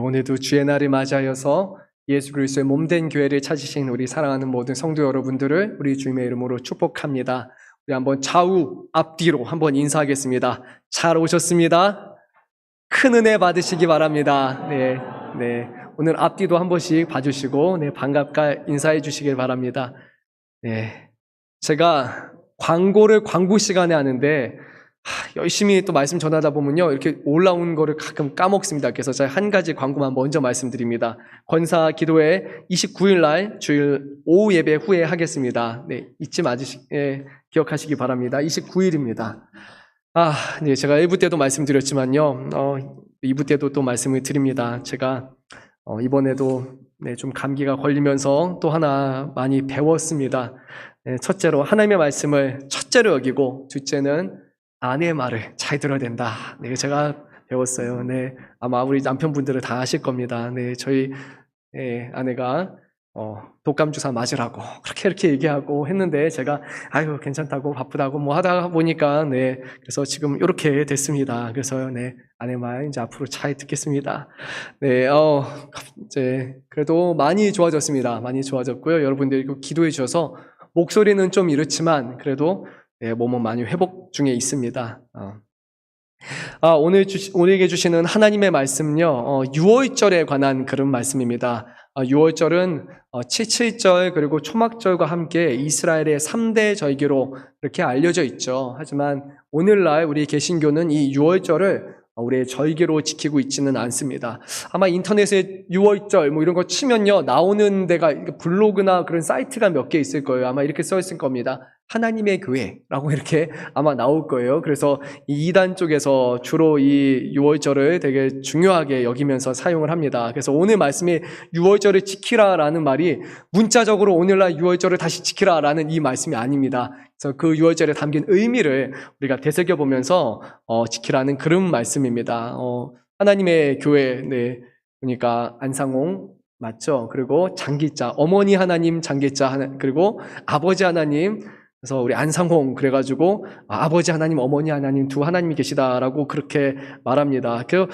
오늘도 주의 날을 맞이하여서 예수 그리스도의 몸된 교회를 찾으신 우리 사랑하는 모든 성도 여러분들을 우리 주님의 이름으로 축복합니다. 우리 한번 좌우 앞뒤로 한번 인사하겠습니다. 잘 오셨습니다. 큰 은혜 받으시기 바랍니다. 네. 오늘 앞뒤도 한 번씩 봐주시고 반갑게 인사해 주시길 바랍니다. 네. 제가 광고를 광고 시간에 하는데 열심히 또 말씀 전하다 보면요, 이렇게 올라온 거를 가끔 까먹습니다. 그래서 제가 한 가지 광고만 먼저 말씀드립니다. 권사 기도회 29일 날 주일 오후 예배 후에 하겠습니다. 네, 잊지 기억하시기 바랍니다. 29일입니다. 네, 제가 1부 때도 말씀드렸지만요, 2부 때도 또 말씀을 드립니다. 제가 이번에도 좀 감기가 걸리면서 또 하나 많이 배웠습니다. 첫째로 하나님의 말씀을 첫째로 여기고, 둘째는 아내의 말을 잘 들어야 된다. 네, 제가 배웠어요. 네, 아마 우리 남편분들은 다 아실 겁니다. 네, 저희 아내가 독감 주사 맞으라고 그렇게 얘기하고 했는데 제가 아유 괜찮다고 바쁘다고 뭐 하다 보니까 네, 그래서 지금 이렇게 됐습니다. 그래서 네, 아내 말 이제 앞으로 잘 듣겠습니다. 네, 이제 그래도 많이 좋아졌습니다. 많이 좋아졌고요. 여러분들이 기도해 주셔서 목소리는 좀 이렇지만 그래도 몸은 많이 회복 중에 있습니다. 오늘에게 주시는 하나님의 말씀은요, 6월절에 관한 그런 말씀입니다. 6월절은 7.7절 그리고 초막절과 함께 이스라엘의 3대 절기로 이렇게 알려져 있죠. 하지만 오늘날 우리 개신교는 이 6월절을 우리의 절기로 지키고 있지는 않습니다. 아마 인터넷에 6월절 뭐 이런 거 치면요, 나오는 데가 블로그나 그런 사이트가 몇 개 있을 거예요. 아마 이렇게 써 있을 겁니다. 하나님의 교회라고 이렇게 아마 나올 거예요. 그래서 이 이단 쪽에서 주로 이 6월절을 되게 중요하게 여기면서 사용을 합니다. 그래서 오늘 말씀이 6월절을 지키라라는 말이 문자적으로 오늘날 6월절을 다시 지키라라는 이 말씀이 아닙니다. 그래서 그 6월절에 담긴 의미를 우리가 되새겨보면서 지키라는 그런 말씀입니다. 하나님의 교회, 네, 그러니까 안상홍 맞죠? 그리고 장기자, 어머니 하나님 장기자, 그리고 아버지 하나님, 그래서 우리 안상홍 그래가지고 아버지 하나님, 어머니 하나님 두 하나님이 계시다라고 그렇게 말합니다. 그래서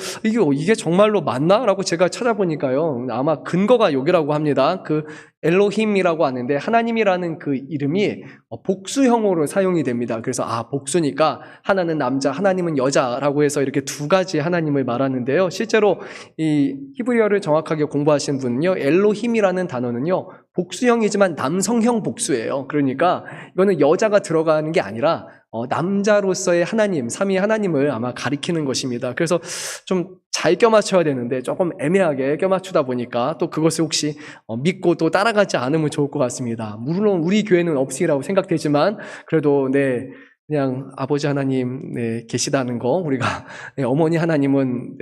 이게 정말로 맞나라고 제가 찾아보니까요, 아마 근거가 여기라고 합니다. 그 엘로힘이라고 하는데 하나님이라는 그 이름이 복수형으로 사용이 됩니다. 그래서 복수니까 하나는 남자, 하나님은 여자라고 해서 이렇게 두 가지 하나님을 말하는데요. 실제로 이 히브리어를 정확하게 공부하신 분은요, 엘로힘이라는 단어는요, 복수형이지만 남성형 복수예요. 그러니까 이거는 여자가 들어가는 게 아니라 남자로서의 하나님, 삼위 하나님을 아마 가리키는 것입니다. 그래서 좀 잘 껴맞춰야 되는데 조금 애매하게 껴맞추다 보니까 또 그것을 혹시 믿고 또 따라가지 않으면 좋을 것 같습니다. 물론 우리 교회는 없으리라고 생각되지만 그래도 네, 그냥 아버지 하나님 계시다는 거, 우리가 어머니 하나님은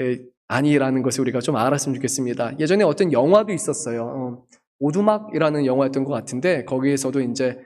아니라는 것을 우리가 좀 알았으면 좋겠습니다. 예전에 어떤 영화도 있었어요. 오두막이라는 영화였던 것 같은데 거기에서도 이제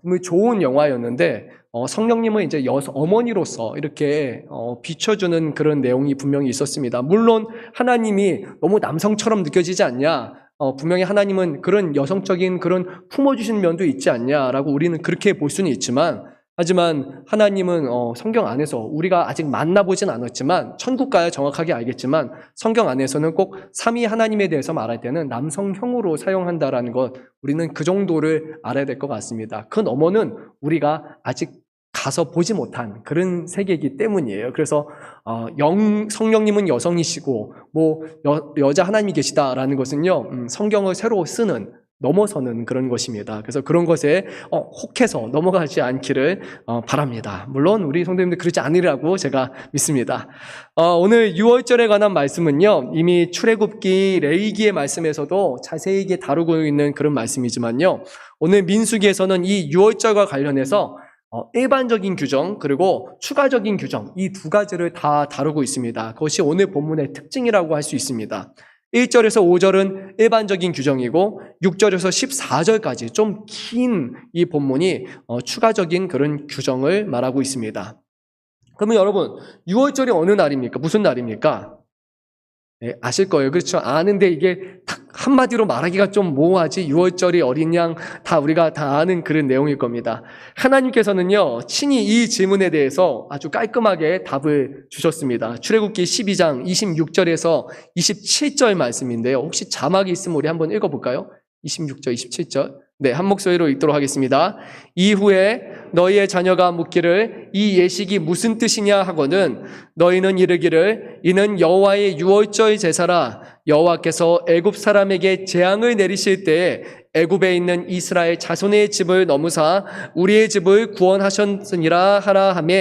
분명히 좋은 영화였는데 성령님은 이제 어머니로서 이렇게 비춰주는 그런 내용이 분명히 있었습니다. 물론 하나님이 너무 남성처럼 느껴지지 않냐, 분명히 하나님은 그런 여성적인 그런 품어주신 면도 있지 않냐라고 우리는 그렇게 볼 수는 있지만, 하지만 하나님은 성경 안에서 우리가 아직 만나보진 않았지만 천국 가야 정확하게 알겠지만 성경 안에서는 꼭 삼위 하나님에 대해서 말할 때는 남성형으로 사용한다라는 것, 우리는 그 정도를 알아야 될 것 같습니다. 그 너머는 우리가 아직 가서 보지 못한 그런 세계이기 때문이에요. 그래서 성령님은 여성이시고 뭐 여자 하나님이 계시다라는 것은요, 성경을 새로 쓰는, 넘어서는 그런 것입니다. 그래서 그런 것에 혹해서 넘어가지 않기를 바랍니다. 물론 우리 성도님들 그러지 않으리라고 제가 믿습니다. 오늘 6월절에 관한 말씀은요, 이미 출애굽기, 레위기의 말씀에서도 자세히 다루고 있는 그런 말씀이지만요, 오늘 민수기에서는 이 6월절과 관련해서 일반적인 규정 그리고 추가적인 규정, 이 두 가지를 다 다루고 있습니다. 그것이 오늘 본문의 특징이라고 할 수 있습니다. 1절에서 5절은 일반적인 규정이고 6절에서 14절까지 좀 긴 이 본문이 추가적인 그런 규정을 말하고 있습니다. 그러면 여러분, 6월절이 어느 날입니까? 무슨 날입니까? 네, 아실 거예요. 그렇죠? 아는데 이게 탁 한마디로 말하기가 좀 모호하지. 유월절이 어린 양 다 우리가 다 아는 그런 내용일 겁니다. 하나님께서는요, 친히 이 질문에 대해서 아주 깔끔하게 답을 주셨습니다. 출애굽기 12장 26절에서 27절 말씀인데요. 혹시 자막이 있으면 우리 한번 읽어볼까요? 26절, 27절. 네, 한 목소리로 읽도록 하겠습니다. 이후에 너희의 자녀가 묻기를 이 예식이 무슨 뜻이냐 하거든 너희는 이르기를 이는 여호와의 유월절 제사라. 여호와께서 애굽 사람에게 재앙을 내리실 때에 애굽에 있는 이스라엘 자손의 집을 넘으사 우리의 집을 구원하셨으니라 하라 하며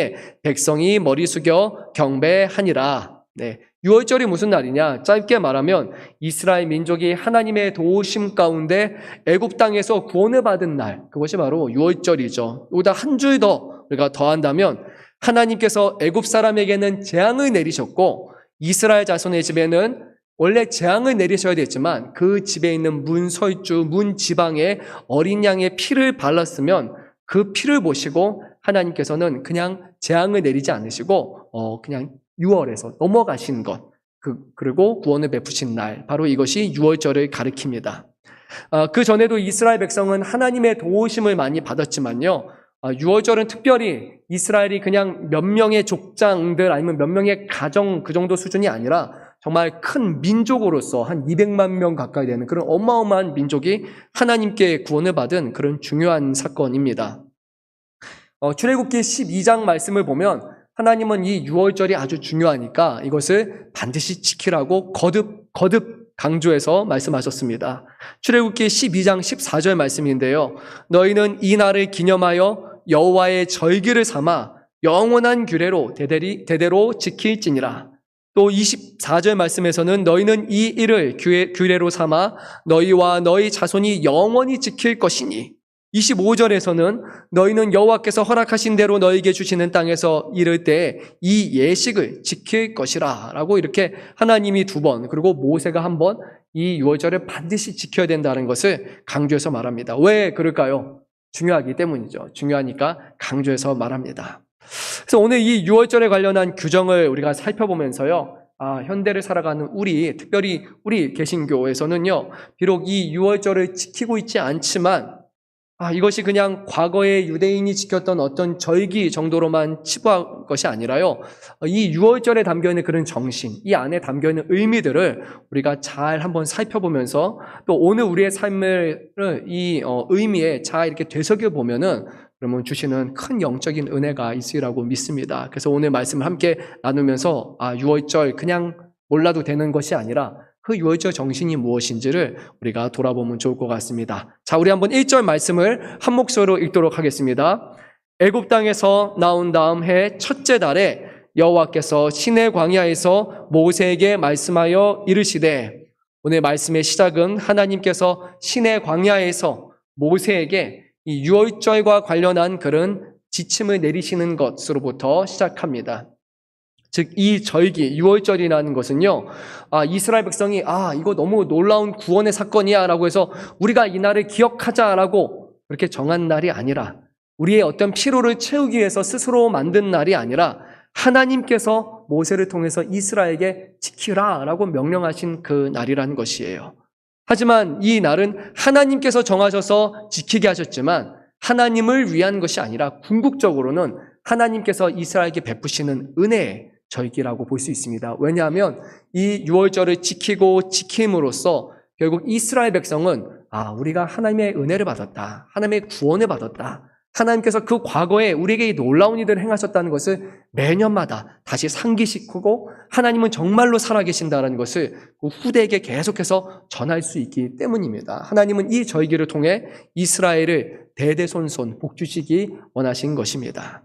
백성이 머리 숙여 경배하니라. 네. 유월절이 무슨 날이냐? 짧게 말하면 이스라엘 민족이 하나님의 도우심 가운데 애굽 땅에서 구원을 받은 날, 그것이 바로 유월절이죠. 여기다 한 줄 더 우리가 더한다면 하나님께서 애굽 사람에게는 재앙을 내리셨고 이스라엘 자손의 집에는 원래 재앙을 내리셔야 됐지만 그 집에 있는 문설주, 문지방에 어린 양의 피를 발랐으면 그 피를 보시고 하나님께서는 그냥 재앙을 내리지 않으시고 그냥 6월에서 넘어가신 것, 그리고 구원을 베푸신 날, 바로 이것이 유월절을 가리킵니다. 그 전에도 이스라엘 백성은 하나님의 도우심을 많이 받았지만요, 유월절은 특별히 이스라엘이 그냥 몇 명의 족장들 아니면 몇 명의 가정 그 정도 수준이 아니라 정말 큰 민족으로서 한 200만 명 가까이 되는 그런 어마어마한 민족이 하나님께 구원을 받은 그런 중요한 사건입니다. 출애굽기 12장 말씀을 보면 하나님은 이 유월절이 아주 중요하니까 이것을 반드시 지키라고 거듭 강조해서 말씀하셨습니다. 출애굽기 12장 14절 말씀인데요. 너희는 이 날을 기념하여 여호와의 절기를 삼아 영원한 규례로 대대로 지킬지니라. 또 24절 말씀에서는 너희는 이 일을 규례로 삼아 너희와 너희 자손이 영원히 지킬 것이니 25절에서는 너희는 여호와께서 허락하신 대로 너희에게 주시는 땅에서 이를 때 이 예식을 지킬 것이라 라고 이렇게 하나님이 2번 그리고 모세가 1번 이 유월절을 반드시 지켜야 된다는 것을 강조해서 말합니다. 왜 그럴까요? 중요하기 때문이죠. 중요하니까 강조해서 말합니다. 그래서 오늘 이 유월절에 관련한 규정을 우리가 살펴보면서요, 현대를 살아가는 특별히 우리 개신교에서는요, 비록 이 유월절을 지키고 있지 않지만 이것이 그냥 과거에 유대인이 지켰던 어떤 절기 정도로만 치부한 것이 아니라요, 이 유월절에 담겨있는 그런 정신, 이 안에 담겨있는 의미들을 우리가 잘 한번 살펴보면서 또 오늘 우리의 삶을 이 의미에 잘 이렇게 되새겨보면은 그러면 주시는 큰 영적인 은혜가 있으리라고 믿습니다. 그래서 오늘 말씀을 함께 나누면서 유월절 그냥 몰라도 되는 것이 아니라 그 유월절 정신이 무엇인지를 우리가 돌아보면 좋을 것 같습니다. 자, 우리 한번 1절 말씀을 한 목소리로 읽도록 하겠습니다. 애굽 땅에서 나온 다음 해 첫째 달에 여호와께서 시내 광야에서 모세에게 말씀하여 이르시되, 오늘 말씀의 시작은 하나님께서 시내 광야에서 모세에게 이 유월절과 관련한 그런 지침을 내리시는 것으로부터 시작합니다. 즉, 이 절기, 유월절이라는 것은요, 이스라엘 백성이, 이거 너무 놀라운 구원의 사건이야 라고 해서 우리가 이 날을 기억하자라고 그렇게 정한 날이 아니라, 우리의 어떤 피로를 채우기 위해서 스스로 만든 날이 아니라, 하나님께서 모세를 통해서 이스라엘에게 지키라 라고 명령하신 그 날이라는 것이에요. 하지만 이 날은 하나님께서 정하셔서 지키게 하셨지만, 하나님을 위한 것이 아니라 궁극적으로는 하나님께서 이스라엘에게 베푸시는 은혜의 절기라고 볼 수 있습니다. 왜냐하면 이 유월절을 지키고 지킴으로써 결국 이스라엘 백성은 우리가 하나님의 은혜를 받았다, 하나님의 구원을 받았다, 하나님께서 그 과거에 우리에게 놀라운 일들을 행하셨다는 것을 매년마다 다시 상기시키고 하나님은 정말로 살아계신다는 것을 후대에게 계속해서 전할 수 있기 때문입니다. 하나님은 이 절기를 통해 이스라엘을 대대손손 복주시기 원하신 것입니다.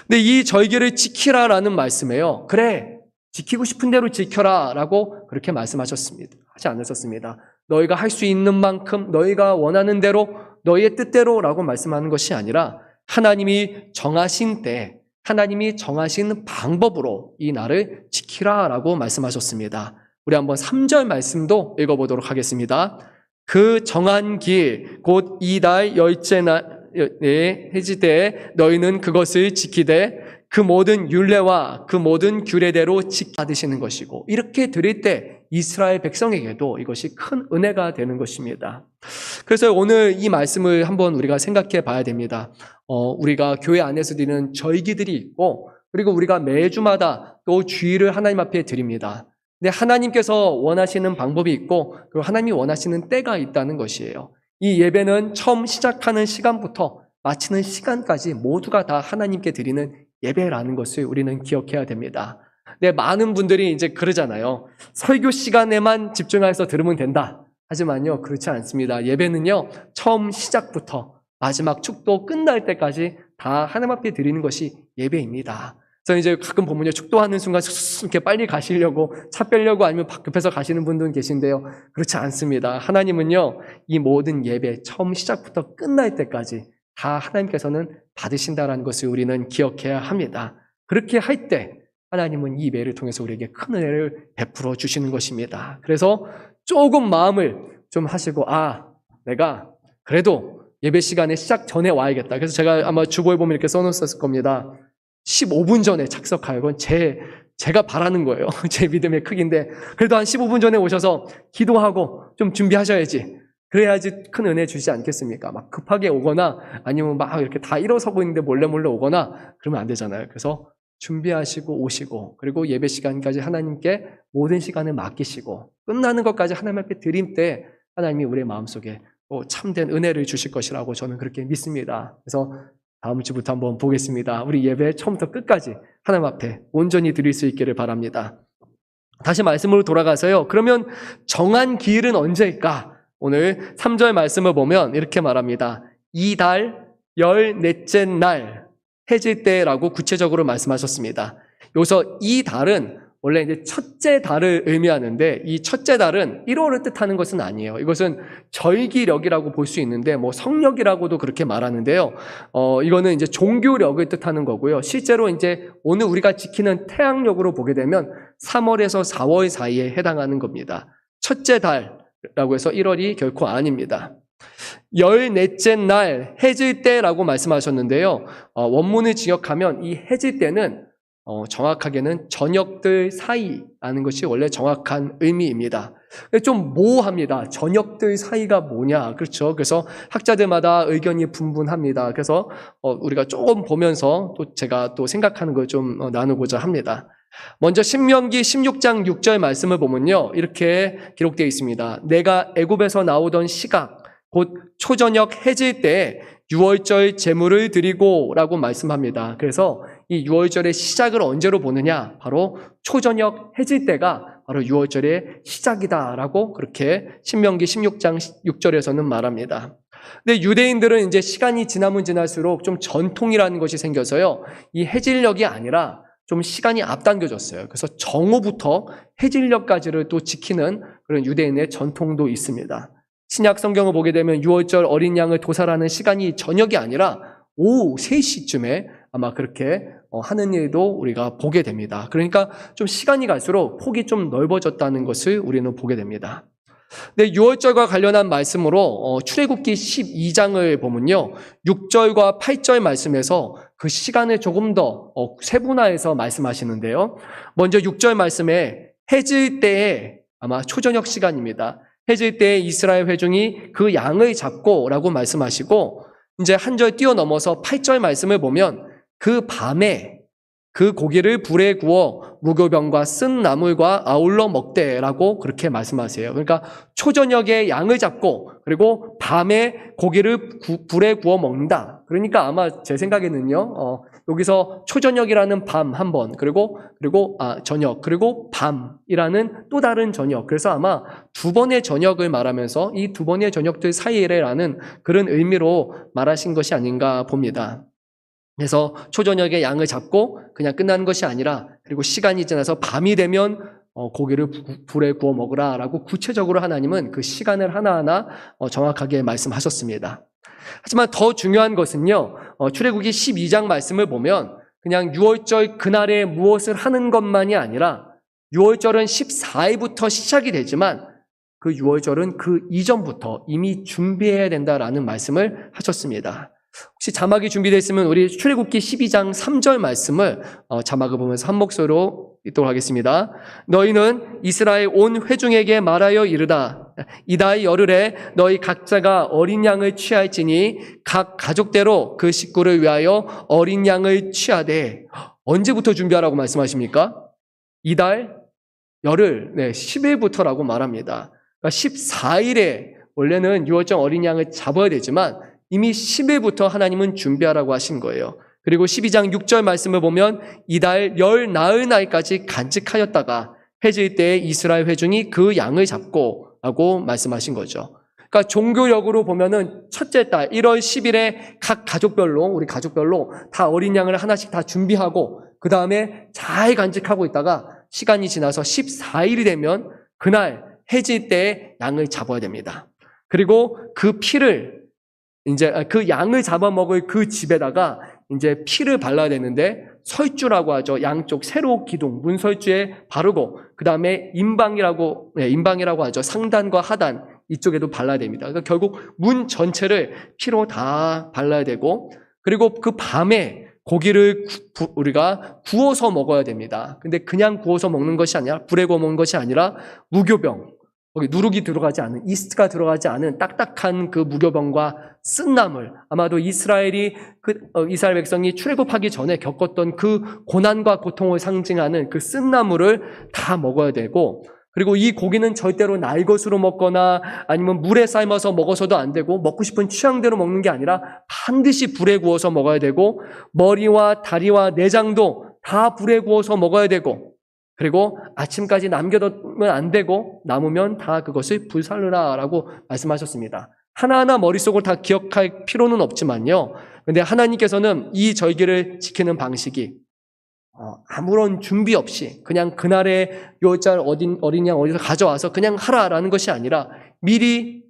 근데 이 절기를 지키라라는 말씀에요, 그래, 지키고 싶은 대로 지켜라 라고 그렇게 말씀하셨습니다. 하지 않으셨습니다. 너희가 할 수 있는 만큼, 너희가 원하는 대로, 너희의 뜻대로 라고 말씀하는 것이 아니라 하나님이 정하신 때, 하나님이 정하신 방법으로 이 날을 지키라 라고 말씀하셨습니다. 우리 한번 3절 말씀도 읽어보도록 하겠습니다. 그 정한 길, 곧 이달 열째 날 해지되 너희는 그것을 지키되 그 모든 율례와 그 모든 규례대로 받으시는 것이고, 이렇게 드릴 때 이스라엘 백성에게도 이것이 큰 은혜가 되는 것입니다. 그래서 오늘 이 말씀을 한번 우리가 생각해 봐야 됩니다. 우리가 교회 안에서 드리는 절기들이 있고, 그리고 우리가 매주마다 또 주일을 하나님 앞에 드립니다. 근데 하나님께서 원하시는 방법이 있고, 그리고 하나님이 원하시는 때가 있다는 것이에요. 이 예배는 처음 시작하는 시간부터 마치는 시간까지 모두가 다 하나님께 드리는 예배라는 것을 우리는 기억해야 됩니다. 근데 많은 분들이 이제 그러잖아요. 설교 시간에만 집중해서 들으면 된다. 하지만요, 그렇지 않습니다. 예배는요, 처음 시작부터 마지막 축도 끝날 때까지 다 하나님 앞에 드리는 것이 예배입니다. 그래서 이제 가끔 보면요, 축도하는 순간 이렇게 빨리 가시려고 차 빼려고 아니면 급해서 가시는 분들은 계신데요. 그렇지 않습니다. 하나님은요, 이 모든 예배 처음 시작부터 끝날 때까지 다 하나님께서는 받으신다라는 것을 우리는 기억해야 합니다. 그렇게 할 때 하나님은 이 예배를 통해서 우리에게 큰 은혜를 베풀어 주시는 것입니다. 그래서 조금 마음을 좀 하시고, 내가 그래도 예배 시간에 시작 전에 와야겠다. 그래서 제가 아마 주보에 보면 이렇게 써놓았을 겁니다. 15분 전에 착석하여. 그건 제가 바라는 거예요. 제 믿음의 크기인데, 그래도 한 15분 전에 오셔서 기도하고 좀 준비하셔야지. 그래야지 큰 은혜 주시지 않겠습니까? 막 급하게 오거나 아니면 막 이렇게 다 일어서고 있는데 몰래 오거나 그러면 안 되잖아요. 그래서 준비하시고 오시고, 그리고 예배 시간까지 하나님께 모든 시간을 맡기시고 끝나는 것까지 하나님 앞에 드림 때 하나님이 우리의 마음속에 또 참된 은혜를 주실 것이라고 저는 그렇게 믿습니다. 그래서 다음 주부터 한번 보겠습니다. 우리 예배 처음부터 끝까지 하나님 앞에 온전히 드릴 수 있기를 바랍니다. 다시 말씀으로 돌아가서요. 그러면 정한 기일은 언제일까? 오늘 3절 말씀을 보면 이렇게 말합니다. 이달 14째 날 해질 때라고 구체적으로 말씀하셨습니다. 여기서 이 달은 원래 이제 첫째 달을 의미하는데, 이 첫째 달은 1월을 뜻하는 것은 아니에요. 이것은 절기력이라고 볼 수 있는데, 성력이라고도 그렇게 말하는데요. 이거는 이제 종교력을 뜻하는 거고요. 실제로 이제 오늘 우리가 지키는 태양력으로 보게 되면 3월에서 4월 사이에 해당하는 겁니다. 첫째 달이라고 해서 1월이 결코 아닙니다. 14째 날 해질 때라고 말씀하셨는데요. 원문을 직역하면 이 해질 때는 정확하게는 저녁들 사이라는 것이 원래 정확한 의미입니다. 좀 모호합니다. 저녁들 사이가 뭐냐? 그렇죠. 그래서 학자들마다 의견이 분분합니다. 그래서 우리가 조금 보면서 또 제가 또 생각하는 걸 좀 나누고자 합니다. 먼저 신명기 16장 6절 말씀을 보면요, 이렇게 기록되어 있습니다. 내가 애굽에서 나오던 시각 곧 초저녁 해질 때 유월절 제물을 드리고 라고 말씀합니다. 그래서 이 유월절의 시작을 언제로 보느냐? 바로 초저녁 해질 때가 바로 유월절의 시작이다라고 그렇게 신명기 16장 6절에서는 말합니다. 근데 유대인들은 이제 시간이 지나면 지날수록 좀 전통이라는 것이 생겨서요, 이 해질녘이 아니라 좀 시간이 앞당겨졌어요. 그래서 정오부터 해질녘까지를 또 지키는 그런 유대인의 전통도 있습니다. 신약 성경을 보게 되면 유월절 어린 양을 도살하는 시간이 저녁이 아니라 오후 3시쯤에 아마 그렇게 하는 일도 우리가 보게 됩니다. 그러니까 좀 시간이 갈수록 폭이 좀 넓어졌다는 것을 우리는 보게 됩니다. 근데 유월절과 관련한 말씀으로 출애굽기 12장을 보면요, 6절과 8절 말씀에서 그 시간을 조금 더 세분화해서 말씀하시는데요. 먼저 6절 말씀에 해질 때에 아마 초저녁 시간입니다. 해질 때에 이스라엘 회중이 그 양을 잡고 라고 말씀하시고, 이제 한 절 뛰어넘어서 8절 말씀을 보면 그 밤에 그 고기를 불에 구워 무교병과 쓴 나물과 아울러 먹되라고 그렇게 말씀하세요. 그러니까 초저녁에 양을 잡고 그리고 밤에 고기를 불에 구워 먹는다. 그러니까 아마 제 생각에는요, 여기서 초저녁이라는 밤 한 번, 그리고 저녁, 그리고 밤이라는 또 다른 저녁. 그래서 아마 두 번의 저녁을 말하면서 이 두 번의 저녁들 사이에라는 그런 의미로 말하신 것이 아닌가 봅니다. 그래서 초저녁에 양을 잡고 그냥 끝나는 것이 아니라, 그리고 시간이 지나서 밤이 되면 고기를 불에 구워 먹으라라고 구체적으로 하나님은 그 시간을 하나하나 정확하게 말씀하셨습니다. 하지만 더 중요한 것은요, 출애굽기 12장 말씀을 보면 그냥 유월절 그날에 무엇을 하는 것만이 아니라, 유월절은 14일부터 시작이 되지만 그 유월절은 그 이전부터 이미 준비해야 된다라는 말씀을 하셨습니다. 혹시 자막이 준비되어 있으면 우리 출애굽기 12장 3절 말씀을 자막을 보면서 한 목소리로 읽도록 하겠습니다. 너희는 이스라엘 온 회중에게 말하여 이르다. 이달 열흘에 너희 각자가 어린 양을 취할지니 각 가족대로 그 식구를 위하여 어린 양을 취하되. 언제부터 준비하라고 말씀하십니까? 이달 열흘, 10일부터라고 말합니다. 그러니까 14일에 원래는 유월절 어린 양을 잡아야 되지만 이미 10일부터 하나님은 준비하라고 하신 거예요. 그리고 12장 6절 말씀을 보면 이달 열 나흘 날까지 간직하였다가 해질 때에 이스라엘 회중이 그 양을 잡고 라고 말씀하신 거죠. 그러니까 종교력으로 보면은 첫째 달 1월 10일에 각 가족별로, 우리 가족별로 다 어린 양을 하나씩 다 준비하고 그 다음에 잘 간직하고 있다가 시간이 지나서 14일이 되면 그날 해질 때에 양을 잡아야 됩니다. 그리고 그 피를 이제 그 양을 잡아먹을 그 집에다가 이제 피를 발라야 되는데 설주라고 하죠. 양쪽 세로 기둥 문설주에 바르고 그 다음에 임방이라고 하죠. 상단과 하단 이쪽에도 발라야 됩니다. 그러니까 결국 문 전체를 피로 다 발라야 되고 그리고 그 밤에 고기를 우리가 구워서 먹어야 됩니다. 근데 그냥 구워서 먹는 것이 아니라 불에 구워 먹는 것이 아니라 무교병 거기 누룩이 들어가지 않은 이스트가 들어가지 않은 딱딱한 그 무교병과 쓴나물 아마도 이스라엘 백성이 출애굽하기 전에 겪었던 그 고난과 고통을 상징하는 그 쓴나물을 다 먹어야 되고 그리고 이 고기는 절대로 날것으로 먹거나 아니면 물에 삶아서 먹어서도 안 되고 먹고 싶은 취향대로 먹는 게 아니라 반드시 불에 구워서 먹어야 되고 머리와 다리와 내장도 다 불에 구워서 먹어야 되고 그리고 아침까지 남겨두면 안 되고 남으면 다 그것을 불살르라라고 말씀하셨습니다. 하나하나 머릿속을 다 기억할 필요는 없지만요. 근데 하나님께서는 이 절기를 지키는 방식이 아무런 준비 없이 그냥 그날에 요절 어린 양 어디서 가져와서 그냥 하라라는 것이 아니라 미리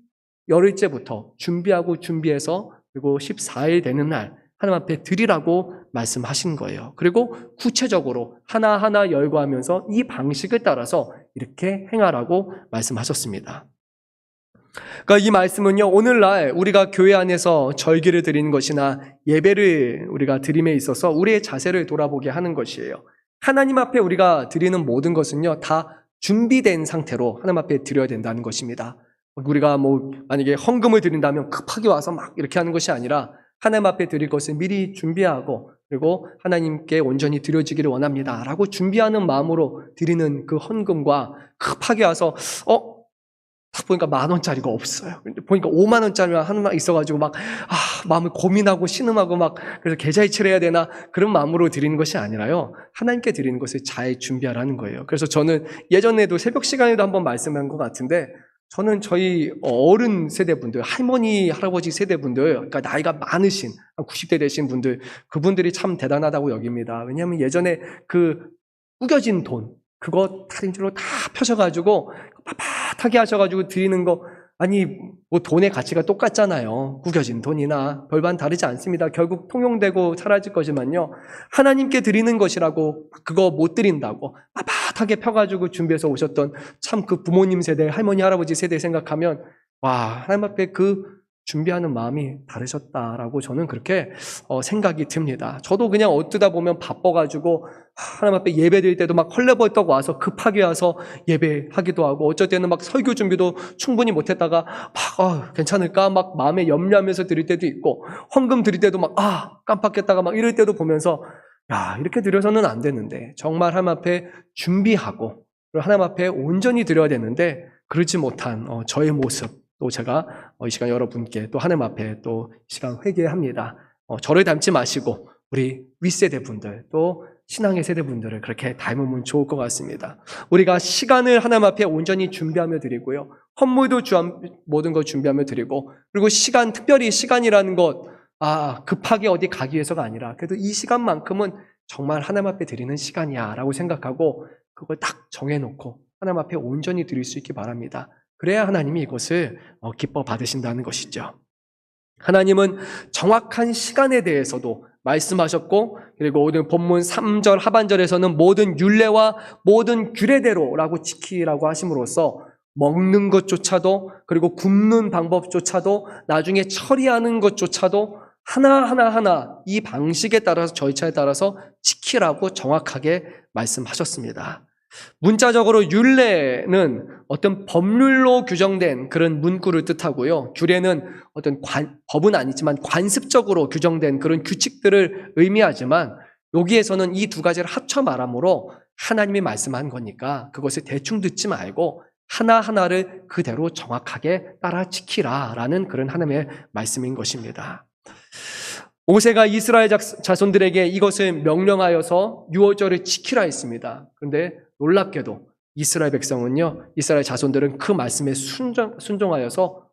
열흘째부터 준비해서 그리고 14일 되는 날 하나님 앞에 드리라고 말씀하신 거예요. 그리고 구체적으로 하나하나 열거하면서 이 방식을 따라서 이렇게 행하라고 말씀하셨습니다. 그러니까 이 말씀은요, 오늘날 우리가 교회 안에서 절기를 드리는 것이나 예배를 우리가 드림에 있어서 우리의 자세를 돌아보게 하는 것이에요. 하나님 앞에 우리가 드리는 모든 것은요, 다 준비된 상태로 하나님 앞에 드려야 된다는 것입니다. 우리가 만약에 헌금을 드린다면 급하게 와서 막 이렇게 하는 것이 아니라 하나님 앞에 드릴 것을 미리 준비하고 그리고 하나님께 온전히 드려지기를 원합니다 라고 준비하는 마음으로 드리는 그 헌금과 급하게 와서 딱 보니까 10,000원짜리가 없어요. 보니까 50,000원짜리가 하나 있어가지고 마음을 고민하고 신음하고 그래서 계좌이체를 해야 되나 그런 마음으로 드리는 것이 아니라요. 하나님께 드리는 것을 잘 준비하라는 거예요. 그래서 저는 예전에도 새벽 시간에도 한번 말씀한 것 같은데 저는 저희 어른 세대분들, 할머니, 할아버지 세대분들, 그러니까 나이가 많으신 90대 되신 분들, 그분들이 참 대단하다고 여깁니다. 왜냐하면 예전에 그 구겨진 돈, 그거 다림질로 다 펴셔가지고 빳빳하게 하셔가지고 드리는 거 아니 돈의 가치가 똑같잖아요. 구겨진 돈이나 별반 다르지 않습니다. 결국 통용되고 사라질 거지만요. 하나님께 드리는 것이라고 그거 못 드린다고 빳빳하게 펴가지고 준비해서 오셨던 참 그 부모님 세대, 할머니, 할아버지 세대 생각하면 와 하나님 앞에 그 준비하는 마음이 다르셨다라고 저는 그렇게 생각이 듭니다. 저도 그냥 어쩌다 보면 바빠가지고 하나님 앞에 예배 드릴 때도 헐레벌떡 와서 급하게 와서 예배하기도 하고 어쩔 때는 설교 준비도 충분히 못했다가 괜찮을까 마음에 염려하면서 드릴 때도 있고 헌금 드릴 때도 깜빡했다가 이럴 때도 보면서 이렇게 드려서는 안 되는데 정말 하나님 앞에 준비하고 그리고 하나님 앞에 온전히 드려야 되는데 그러지 못한 저의 모습 또 제가 이 시간 여러분께 또 하나님 앞에 또 이 시간 회개합니다. 저를 닮지 마시고 우리 윗세대 분들 또 신앙의 세대 분들을 그렇게 닮으면 좋을 것 같습니다. 우리가 시간을 하나님 앞에 온전히 준비하며 드리고요. 헌물도 모든 걸 준비하며 드리고 그리고 특별히 시간이라는 것 급하게 어디 가기 위해서가 아니라 그래도 이 시간만큼은 정말 하나님 앞에 드리는 시간이야 라고 생각하고 그걸 딱 정해놓고 하나님 앞에 온전히 드릴 수 있기 바랍니다. 그래야 하나님이 이것을 기뻐 받으신다는 것이죠. 하나님은 정확한 시간에 대해서도 말씀하셨고 그리고 오늘 본문 3절 하반절에서는 모든 율례와 모든 규례대로라고 지키라고 하심으로써 먹는 것조차도 그리고 굽는 방법조차도 나중에 처리하는 것조차도 하나하나 이 방식에 따라서 절차에 따라서 지키라고 정확하게 말씀하셨습니다. 문자적으로 율례는 어떤 법률로 규정된 그런 문구를 뜻하고요. 규례는 어떤 법은 아니지만 관습적으로 규정된 그런 규칙들을 의미하지만 여기에서는 이 두 가지를 합쳐 말하므로 하나님이 말씀한 거니까 그것을 대충 듣지 말고 하나하나를 그대로 정확하게 따라 지키라라는 그런 하나님의 말씀인 것입니다. 모세가 이스라엘 자손들에게 이것을 명령하여서 유월절을 지키라 했습니다. 그런데 놀랍게도 이스라엘 백성은요, 이스라엘 자손들은 그 말씀에 순종하여서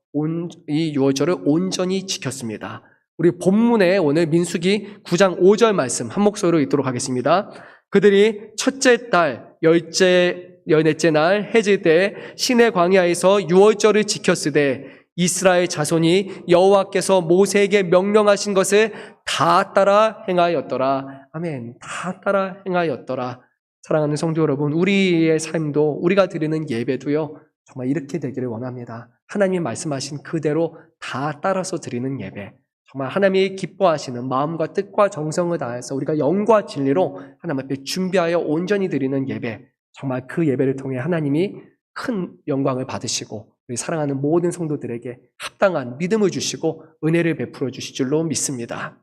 이 유월절을 온전히 지켰습니다. 우리 본문에 오늘 민수기 9장 5절 말씀 한 목소리로 읽도록 하겠습니다. 그들이 첫째 달 열넷째 날 해질 때 시내 광야에서 유월절을 지켰으되 이스라엘 자손이 여호와께서 모세에게 명령하신 것을 다 따라 행하였더라. 아멘. 다 따라 행하였더라. 사랑하는 성도 여러분, 우리의 삶도 우리가 드리는 예배도요, 정말 이렇게 되기를 원합니다. 하나님이 말씀하신 그대로 다 따라서 드리는 예배, 정말 하나님이 기뻐하시는 마음과 뜻과 정성을 다해서 우리가 영과 진리로 하나님 앞에 준비하여 온전히 드리는 예배, 정말 그 예배를 통해 하나님이 큰 영광을 받으시고 우리 사랑하는 모든 성도들에게 합당한 믿음을 주시고 은혜를 베풀어 주실 줄로 믿습니다.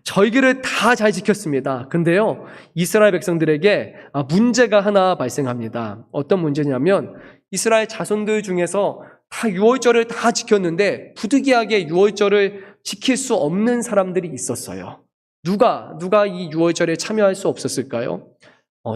절기를 다 잘 지켰습니다. 근데요, 이스라엘 백성들에게 문제가 하나 발생합니다. 어떤 문제냐면 이스라엘 자손들 중에서 다 유월절을 다 지켰는데 부득이하게 유월절을 지킬 수 없는 사람들이 있었어요. 누가 이 유월절에 참여할 수 없었을까요?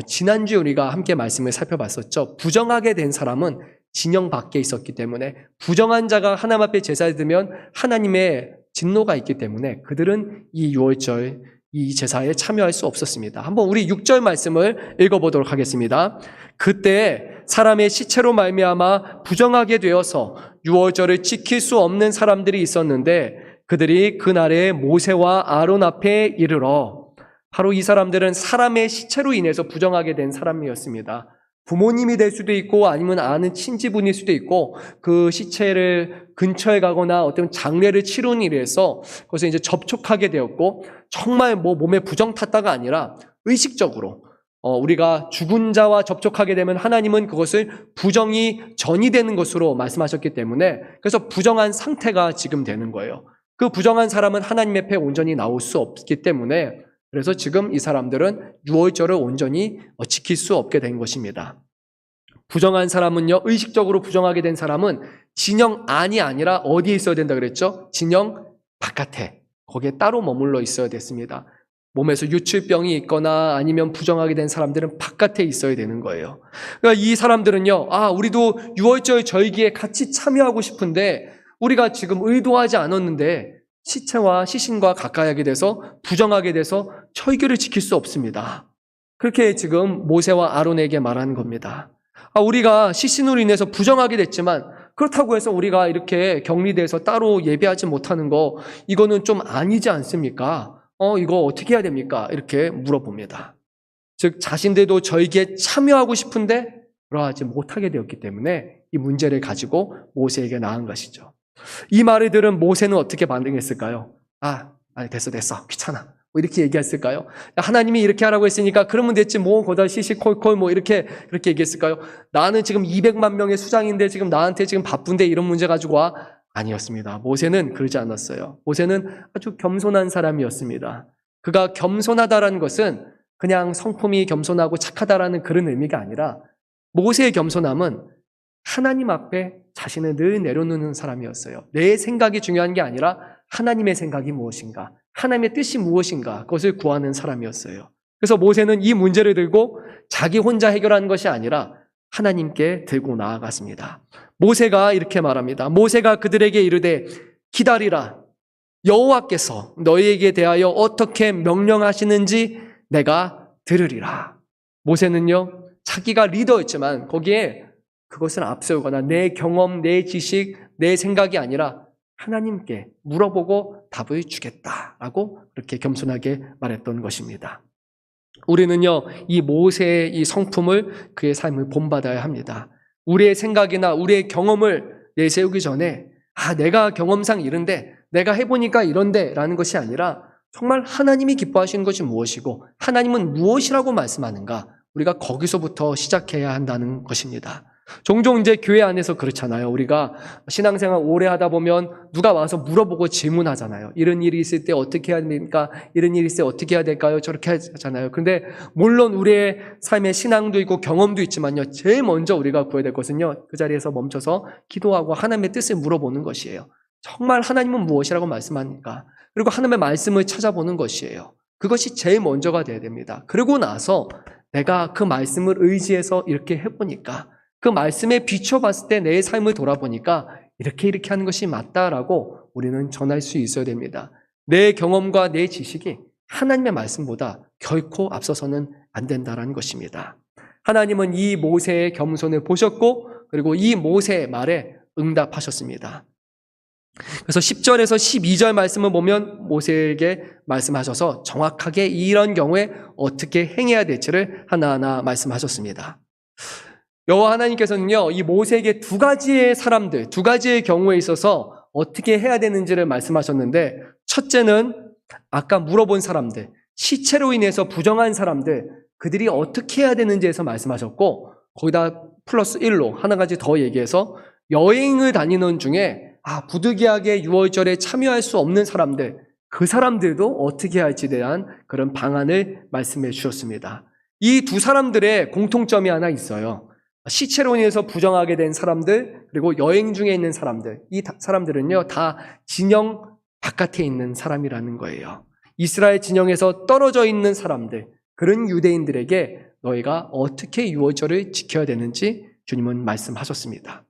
지난주에 우리가 함께 말씀을 살펴봤었죠. 부정하게 된 사람은 진영 밖에 있었기 때문에 부정한 자가 하나님 앞에 제사를 드면 하나님의 진노가 있기 때문에 그들은 이 유월절 이 제사에 참여할 수 없었습니다. 한번 우리 6절 말씀을 읽어보도록 하겠습니다. 그때 사람의 시체로 말미암아 부정하게 되어서 유월절을 지킬 수 없는 사람들이 있었는데 그들이 그날에 모세와 아론 앞에 이르러, 바로 이 사람들은 사람의 시체로 인해서 부정하게 된 사람이었습니다. 부모님이 될 수도 있고 아니면 아는 친지분일 수도 있고 그 시체를 근처에 가거나 어떤 장례를 치르는 일에서 그것을 이제 접촉하게 되었고 정말 몸에 부정 탔다가 아니라 의식적으로 우리가 죽은 자와 접촉하게 되면 하나님은 그것을 부정이 전이 되는 것으로 말씀하셨기 때문에 그래서 부정한 상태가 지금 되는 거예요. 그 부정한 사람은 하나님 앞에 온전히 나올 수 없기 때문에 그래서 지금 이 사람들은 유월절을 온전히 지킬 수 없게 된 것입니다. 부정한 사람은요, 의식적으로 부정하게 된 사람은 진영 안이 아니라 어디에 있어야 된다 그랬죠? 진영 바깥에, 거기에 따로 머물러 있어야 됐습니다. 몸에서 유출병이 있거나 아니면 부정하게 된 사람들은 바깥에 있어야 되는 거예요. 그러니까 이 사람들은요, 우리도 유월절 절기에 같이 참여하고 싶은데 우리가 지금 의도하지 않았는데 시체와 시신과 가까이 하게 돼서 부정하게 돼서 절기를 지킬 수 없습니다. 그렇게 지금 모세와 아론에게 말하는 겁니다. 우리가 시신으로 인해서 부정하게 됐지만 그렇다고 해서 우리가 이렇게 격리돼서 따로 예배하지 못하는 거 이거는 좀 아니지 않습니까? 이거 어떻게 해야 됩니까? 이렇게 물어봅니다. 즉 자신들도 절기에 참여하고 싶은데 그러하지 못하게 되었기 때문에 이 문제를 가지고 모세에게 나간 것이죠. 이 말을 들은 모세는 어떻게 반응했을까요? 아니 됐어 귀찮아 이렇게 얘기했을까요? 하나님이 이렇게 하라고 했으니까 그러면 됐지 거다 시시콜콜 이렇게 그렇게 얘기했을까요? 나는 지금 200만 명의 수장인데 지금 나한테 지금 바쁜데 이런 문제 가지고 와? 아니었습니다. 모세는 그러지 않았어요. 모세는 아주 겸손한 사람이었습니다. 그가 겸손하다라는 것은 그냥 성품이 겸손하고 착하다라는 그런 의미가 아니라 모세의 겸손함은 하나님 앞에 자신을 늘 내려놓는 사람이었어요. 내 생각이 중요한 게 아니라 하나님의 생각이 무엇인가, 하나님의 뜻이 무엇인가 그것을 구하는 사람이었어요. 그래서 모세는 이 문제를 들고 자기 혼자 해결하는 것이 아니라 하나님께 들고 나아갔습니다. 모세가 이렇게 말합니다. 모세가 그들에게 이르되 기다리라. 여호와께서 너희에게 대하여 어떻게 명령하시는지 내가 들으리라. 모세는요, 자기가 리더였지만 거기에 그것을 앞세우거나 내 경험, 내 지식, 내 생각이 아니라 하나님께 물어보고 답을 주겠다라고 그렇게 겸손하게 말했던 것입니다. 우리는요, 이 모세의 이 성품을 그의 삶을 본받아야 합니다. 우리의 생각이나 우리의 경험을 내세우기 전에 내가 경험상 이른데 내가 해보니까 이런데 라는 것이 아니라 정말 하나님이 기뻐하시는 것이 무엇이고 하나님은 무엇이라고 말씀하는가, 우리가 거기서부터 시작해야 한다는 것입니다. 종종 이제 교회 안에서 그렇잖아요. 우리가 신앙생활 오래 하다 보면 누가 와서 물어보고 질문하잖아요. 이런 일이 있을 때 어떻게 해야 됩니까? 이런 일이 있을 때 어떻게 해야 될까요? 저렇게 하잖아요. 근데 물론 우리의 삶에 신앙도 있고 경험도 있지만요, 제일 먼저 우리가 구해야 될 것은요, 그 자리에서 멈춰서 기도하고 하나님의 뜻을 물어보는 것이에요. 정말 하나님은 무엇이라고 말씀하니까, 그리고 하나님의 말씀을 찾아보는 것이에요. 그것이 제일 먼저가 돼야 됩니다. 그리고 나서 내가 그 말씀을 의지해서 이렇게 해보니까, 그 말씀에 비춰봤을 때 내 삶을 돌아보니까 이렇게 하는 것이 맞다라고 우리는 전할 수 있어야 됩니다. 내 경험과 내 지식이 하나님의 말씀보다 결코 앞서서는 안 된다는 것입니다. 하나님은 이 모세의 겸손을 보셨고, 그리고 이 모세의 말에 응답하셨습니다. 그래서 10절에서 12절 말씀을 보면 모세에게 말씀하셔서 정확하게 이런 경우에 어떻게 행해야 될지를 하나하나 말씀하셨습니다. 여호와 하나님께서는요, 이 모세에게 두 가지의 사람들, 두 가지의 경우에 있어서 어떻게 해야 되는지를 말씀하셨는데, 첫째는 아까 물어본 사람들, 시체로 인해서 부정한 사람들, 그들이 어떻게 해야 되는지에서 말씀하셨고, 거기다 플러스 1로 하나 가지 더 얘기해서 여행을 다니는 중에 부득이하게 유월절에 참여할 수 없는 사람들, 그 사람들도 어떻게 할지에 대한 그런 방안을 말씀해 주셨습니다. 이 두 사람들의 공통점이 하나 있어요. 시체로 인해서 부정하게 된 사람들, 그리고 여행 중에 있는 사람들, 이 사람들은요, 다 진영 바깥에 있는 사람이라는 거예요. 이스라엘 진영에서 떨어져 있는 사람들, 그런 유대인들에게 너희가 어떻게 유월절을 지켜야 되는지 주님은 말씀하셨습니다.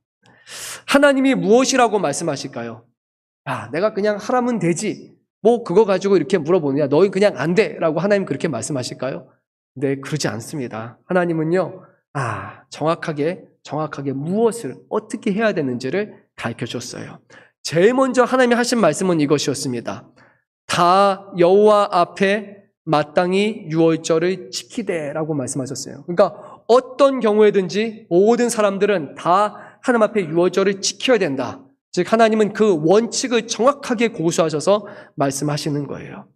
하나님이 무엇이라고 말씀하실까요? 내가 그냥 하라면 되지, 그거 가지고 이렇게 물어보느냐, 너희 그냥 안 돼 라고 하나님 그렇게 말씀하실까요? 네, 그러지 않습니다. 하나님은요, 정확하게 무엇을 어떻게 해야 되는지를 가르쳐 줬어요. 제일 먼저 하나님이 하신 말씀은 이것이었습니다. 다 여호와 앞에 마땅히 유월절을 지키되라고 말씀하셨어요. 그러니까 어떤 경우에든지 모든 사람들은 다 하나님 앞에 유월절을 지켜야 된다. 즉 하나님은 그 원칙을 정확하게 고수하셔서 말씀하시는 거예요.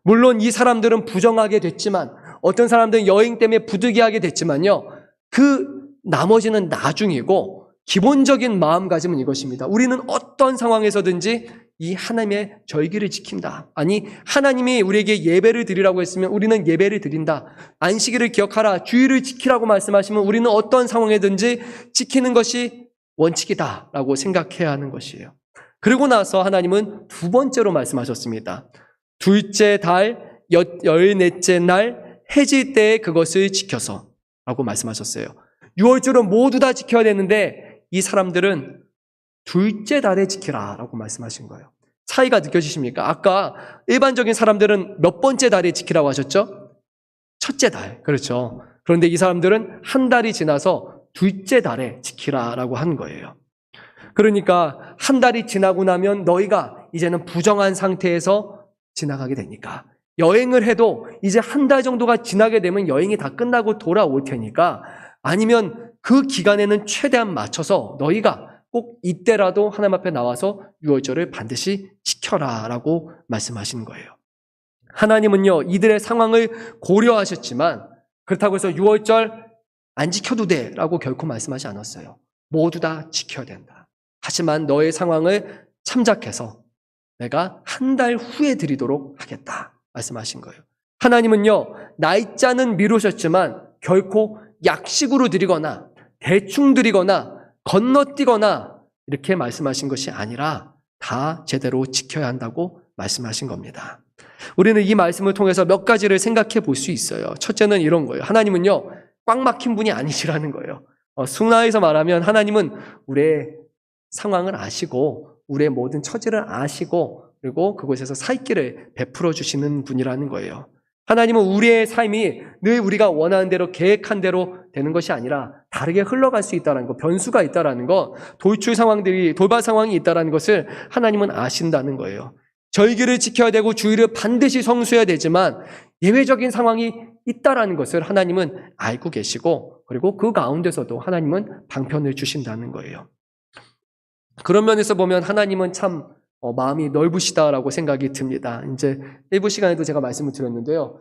물론 이 사람들은 부정하게 됐지만, 어떤 사람들은 여행 때문에 부득이하게 됐지만요, 그 나머지는 나중이고 기본적인 마음가짐은 이것입니다. 우리는 어떤 상황에서든지 이 하나님의 절기를 지킨다. 아니, 하나님이 우리에게 예배를 드리라고 했으면 우리는 예배를 드린다. 안식일을 기억하라, 주일을 지키라고 말씀하시면 우리는 어떤 상황에든지 지키는 것이 원칙이다 라고 생각해야 하는 것이에요. 그리고 나서 하나님은 두 번째로 말씀하셨습니다. 둘째 달 14째 날 해질 때에 그것을 지켜서 라고 말씀하셨어요. 유월절은 모두 다 지켜야 되는데 이 사람들은 둘째 달에 지키라 라고 말씀하신 거예요. 차이가 느껴지십니까? 아까 일반적인 사람들은 몇 번째 달에 지키라고 하셨죠? 첫째 달. 그렇죠. 그런데 이 사람들은 한 달이 지나서 둘째 달에 지키라 라고 한 거예요. 그러니까 한 달이 지나고 나면 너희가 이제는 부정한 상태에서 지나가게 되니까, 여행을 해도 이제 한 달 정도가 지나게 되면 여행이 다 끝나고 돌아올 테니까, 아니면 그 기간에는 최대한 맞춰서 너희가 꼭 이때라도 하나님 앞에 나와서 유월절을 반드시 지켜라 라고 말씀하시는 거예요. 하나님은요, 이들의 상황을 고려하셨지만 그렇다고 해서 유월절 안 지켜도 돼 라고 결코 말씀하지 않았어요. 모두 다 지켜야 된다. 하지만 너의 상황을 참작해서 내가 한 달 후에 드리도록 하겠다 말씀하신 거예요. 하나님은요, 날짜는 미루셨지만 결코 약식으로 드리거나 대충 드리거나 건너뛰거나 이렇게 말씀하신 것이 아니라 다 제대로 지켜야 한다고 말씀하신 겁니다. 우리는 이 말씀을 통해서 몇 가지를 생각해 볼 수 있어요. 첫째는 이런 거예요. 하나님은요, 꽉 막힌 분이 아니시라는 거예요. 순화해서 말하면 하나님은 우리의 상황을 아시고 우리의 모든 처지를 아시고, 그리고 그곳에서 살 길을 베풀어 주시는 분이라는 거예요. 하나님은 우리의 삶이 늘 우리가 원하는 대로 계획한 대로 되는 것이 아니라 다르게 흘러갈 수 있다는 것, 변수가 있다는 것, 돌발 상황이 있다는 것을 하나님은 아신다는 거예요. 절기를 지켜야 되고 주일을 반드시 성수해야 되지만 예외적인 상황이 있다는 것을 하나님은 알고 계시고, 그리고 그 가운데서도 하나님은 방편을 주신다는 거예요. 그런 면에서 보면 하나님은 참 마음이 넓으시다라고 생각이 듭니다. 이제 일부 시간에도 제가 말씀을 드렸는데요.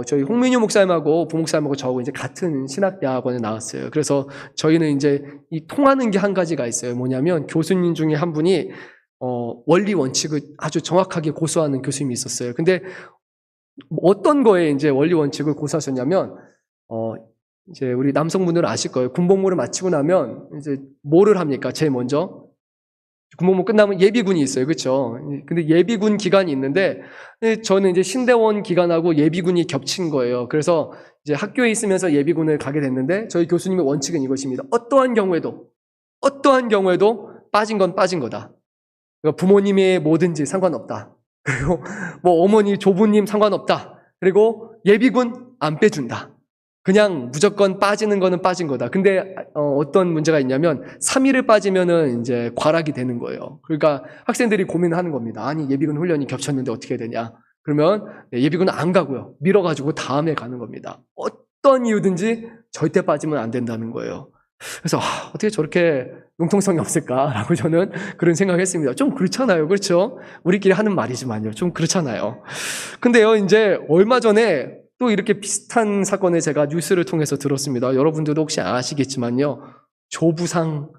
저희 홍민유 목사님하고 부목사님하고 저하고 이제 같은 신학대학원에 나왔어요. 그래서 저희는 이제 이 통하는 게 한 가지가 있어요. 뭐냐면 교수님 중에 한 분이 원리 원칙을 아주 정확하게 고수하는 교수님이 있었어요. 근데 어떤 거에 이제 원리 원칙을 고수하셨냐면, 이제 우리 남성분들은 아실 거예요. 군복무를 마치고 나면 이제 뭐를 합니까? 제일 먼저 군복무 끝나면 예비군이 있어요, 그렇죠? 근데 예비군 기간이 있는데 저는 이제 신대원 기간하고 예비군이 겹친 거예요. 그래서 이제 학교에 있으면서 예비군을 가게 됐는데 저희 교수님의 원칙은 이것입니다. 어떠한 경우에도 빠진 건 빠진 거다. 그러니까 부모님의 뭐든지 상관없다. 그리고 뭐 어머니, 조부님 상관없다. 그리고 예비군 안 빼준다. 그냥 무조건 빠지는 거는 빠진 거다. 근데 어떤 문제가 있냐면 3일을 빠지면은 이제 과락이 되는 거예요. 그러니까 학생들이 고민을 하는 겁니다. 아니 예비군 훈련이 겹쳤는데 어떻게 해야 되냐. 그러면 예비군은 안 가고요. 밀어가지고 다음에 가는 겁니다. 어떤 이유든지 절대 빠지면 안 된다는 거예요. 그래서 어떻게 저렇게 융통성이 없을까라고 저는 그런 생각을 했습니다. 좀 그렇잖아요. 그렇죠? 우리끼리 하는 말이지만요. 좀 그렇잖아요. 근데요, 이제 얼마 전에 또 이렇게 비슷한 사건을 제가 뉴스를 통해서 들었습니다. 여러분들도 혹시 아시겠지만요. 조부상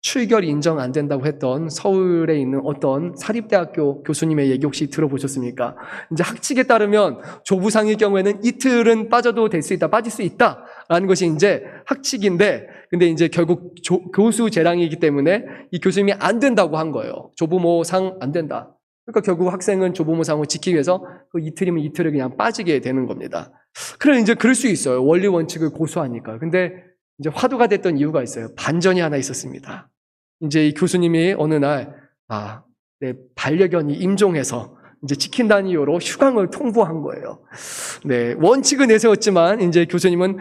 출결 인정 안 된다고 했던 서울에 있는 어떤 사립대학교 교수님의 얘기 혹시 들어보셨습니까? 이제 학칙에 따르면 조부상일 경우에는 이틀은 빠져도 될 수 있다, 빠질 수 있다라는 것이 이제 학칙인데, 근데 이제 결국 교수 재량이기 때문에 이 교수님이 안 된다고 한 거예요. 조부모상 안 된다. 그러니까 결국 학생은 조부모상을 지키기 위해서 그 이틀이면 이틀을 그냥 빠지게 되는 겁니다. 그래, 이제 그럴 수 있어요. 원리 원칙을 고수하니까. 근데 이제 화두가 됐던 이유가 있어요. 반전이 하나 있었습니다. 이제 이 교수님이 어느 날, 내 반려견이 임종해서 이제 지킨다는 이유로 휴강을 통보한 거예요. 네, 원칙을 내세웠지만 이제 교수님은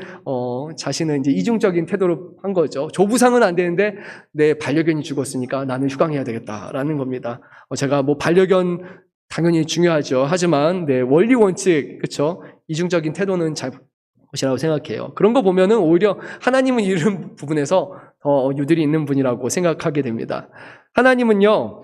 자신은 이제 이중적인 태도를 한 거죠. 조부상은 안 되는데 내 반려견이 죽었으니까 나는 휴강해야 되겠다라는 겁니다. 제가 뭐 반려견 당연히 중요하죠. 하지만 네, 원리 원칙, 그렇죠? 이중적인 태도는 잘 것이라고 생각해요. 그런 거 보면은 오히려 하나님은 이런 부분에서 더 유들이 있는 분이라고 생각하게 됩니다. 하나님은요,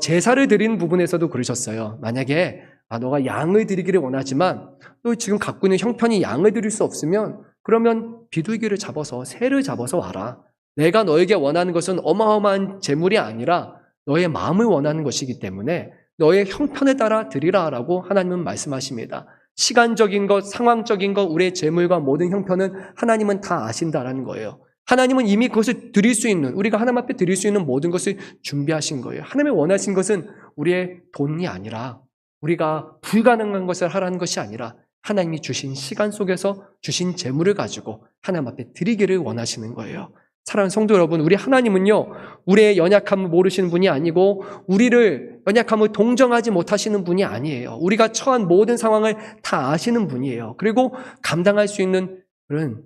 제사를 드린 부분에서도 그러셨어요. 만약에 너가 양을 드리기를 원하지만 너 지금 갖고 있는 형편이 양을 드릴 수 없으면 그러면 비둘기를 잡아서 새를 잡아서 와라. 내가 너에게 원하는 것은 어마어마한 재물이 아니라 너의 마음을 원하는 것이기 때문에 너의 형편에 따라 드리라라고 하나님은 말씀하십니다. 시간적인 것, 상황적인 것, 우리의 재물과 모든 형편은 하나님은 다 아신다라는 거예요. 하나님은 이미 그것을 드릴 수 있는, 우리가 하나님 앞에 드릴 수 있는 모든 것을 준비하신 거예요. 하나님이 원하신 것은 우리의 돈이 아니라, 우리가 불가능한 것을 하라는 것이 아니라 하나님이 주신 시간 속에서 주신 재물을 가지고 하나님 앞에 드리기를 원하시는 거예요. 사랑하는 성도 여러분, 우리 하나님은요, 우리의 연약함을 모르시는 분이 아니고 우리를 연약함을 동정하지 못하시는 분이 아니에요. 우리가 처한 모든 상황을 다 아시는 분이에요. 그리고 감당할 수 있는 그런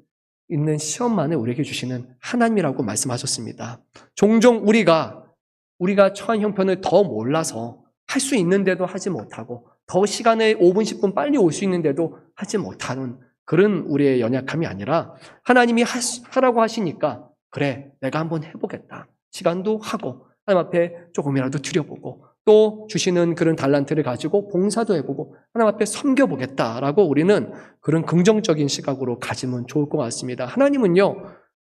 시험만을 우리에게 주시는 하나님이라고 말씀하셨습니다. 종종 우리가 처한 형편을 더 몰라서 할 수 있는데도 하지 못하고 더 시간에 5분, 10분 빨리 올 수 있는데도 하지 못하는 그런 우리의 연약함이 아니라 하나님이 하라고 하시니까 그래, 내가 한번 해보겠다. 시간도 하고 하나님 앞에 조금이라도 드려보고 또 주시는 그런 달란트를 가지고 봉사도 해보고 하나님 앞에 섬겨보겠다라고 우리는 그런 긍정적인 시각으로 가지면 좋을 것 같습니다. 하나님은요,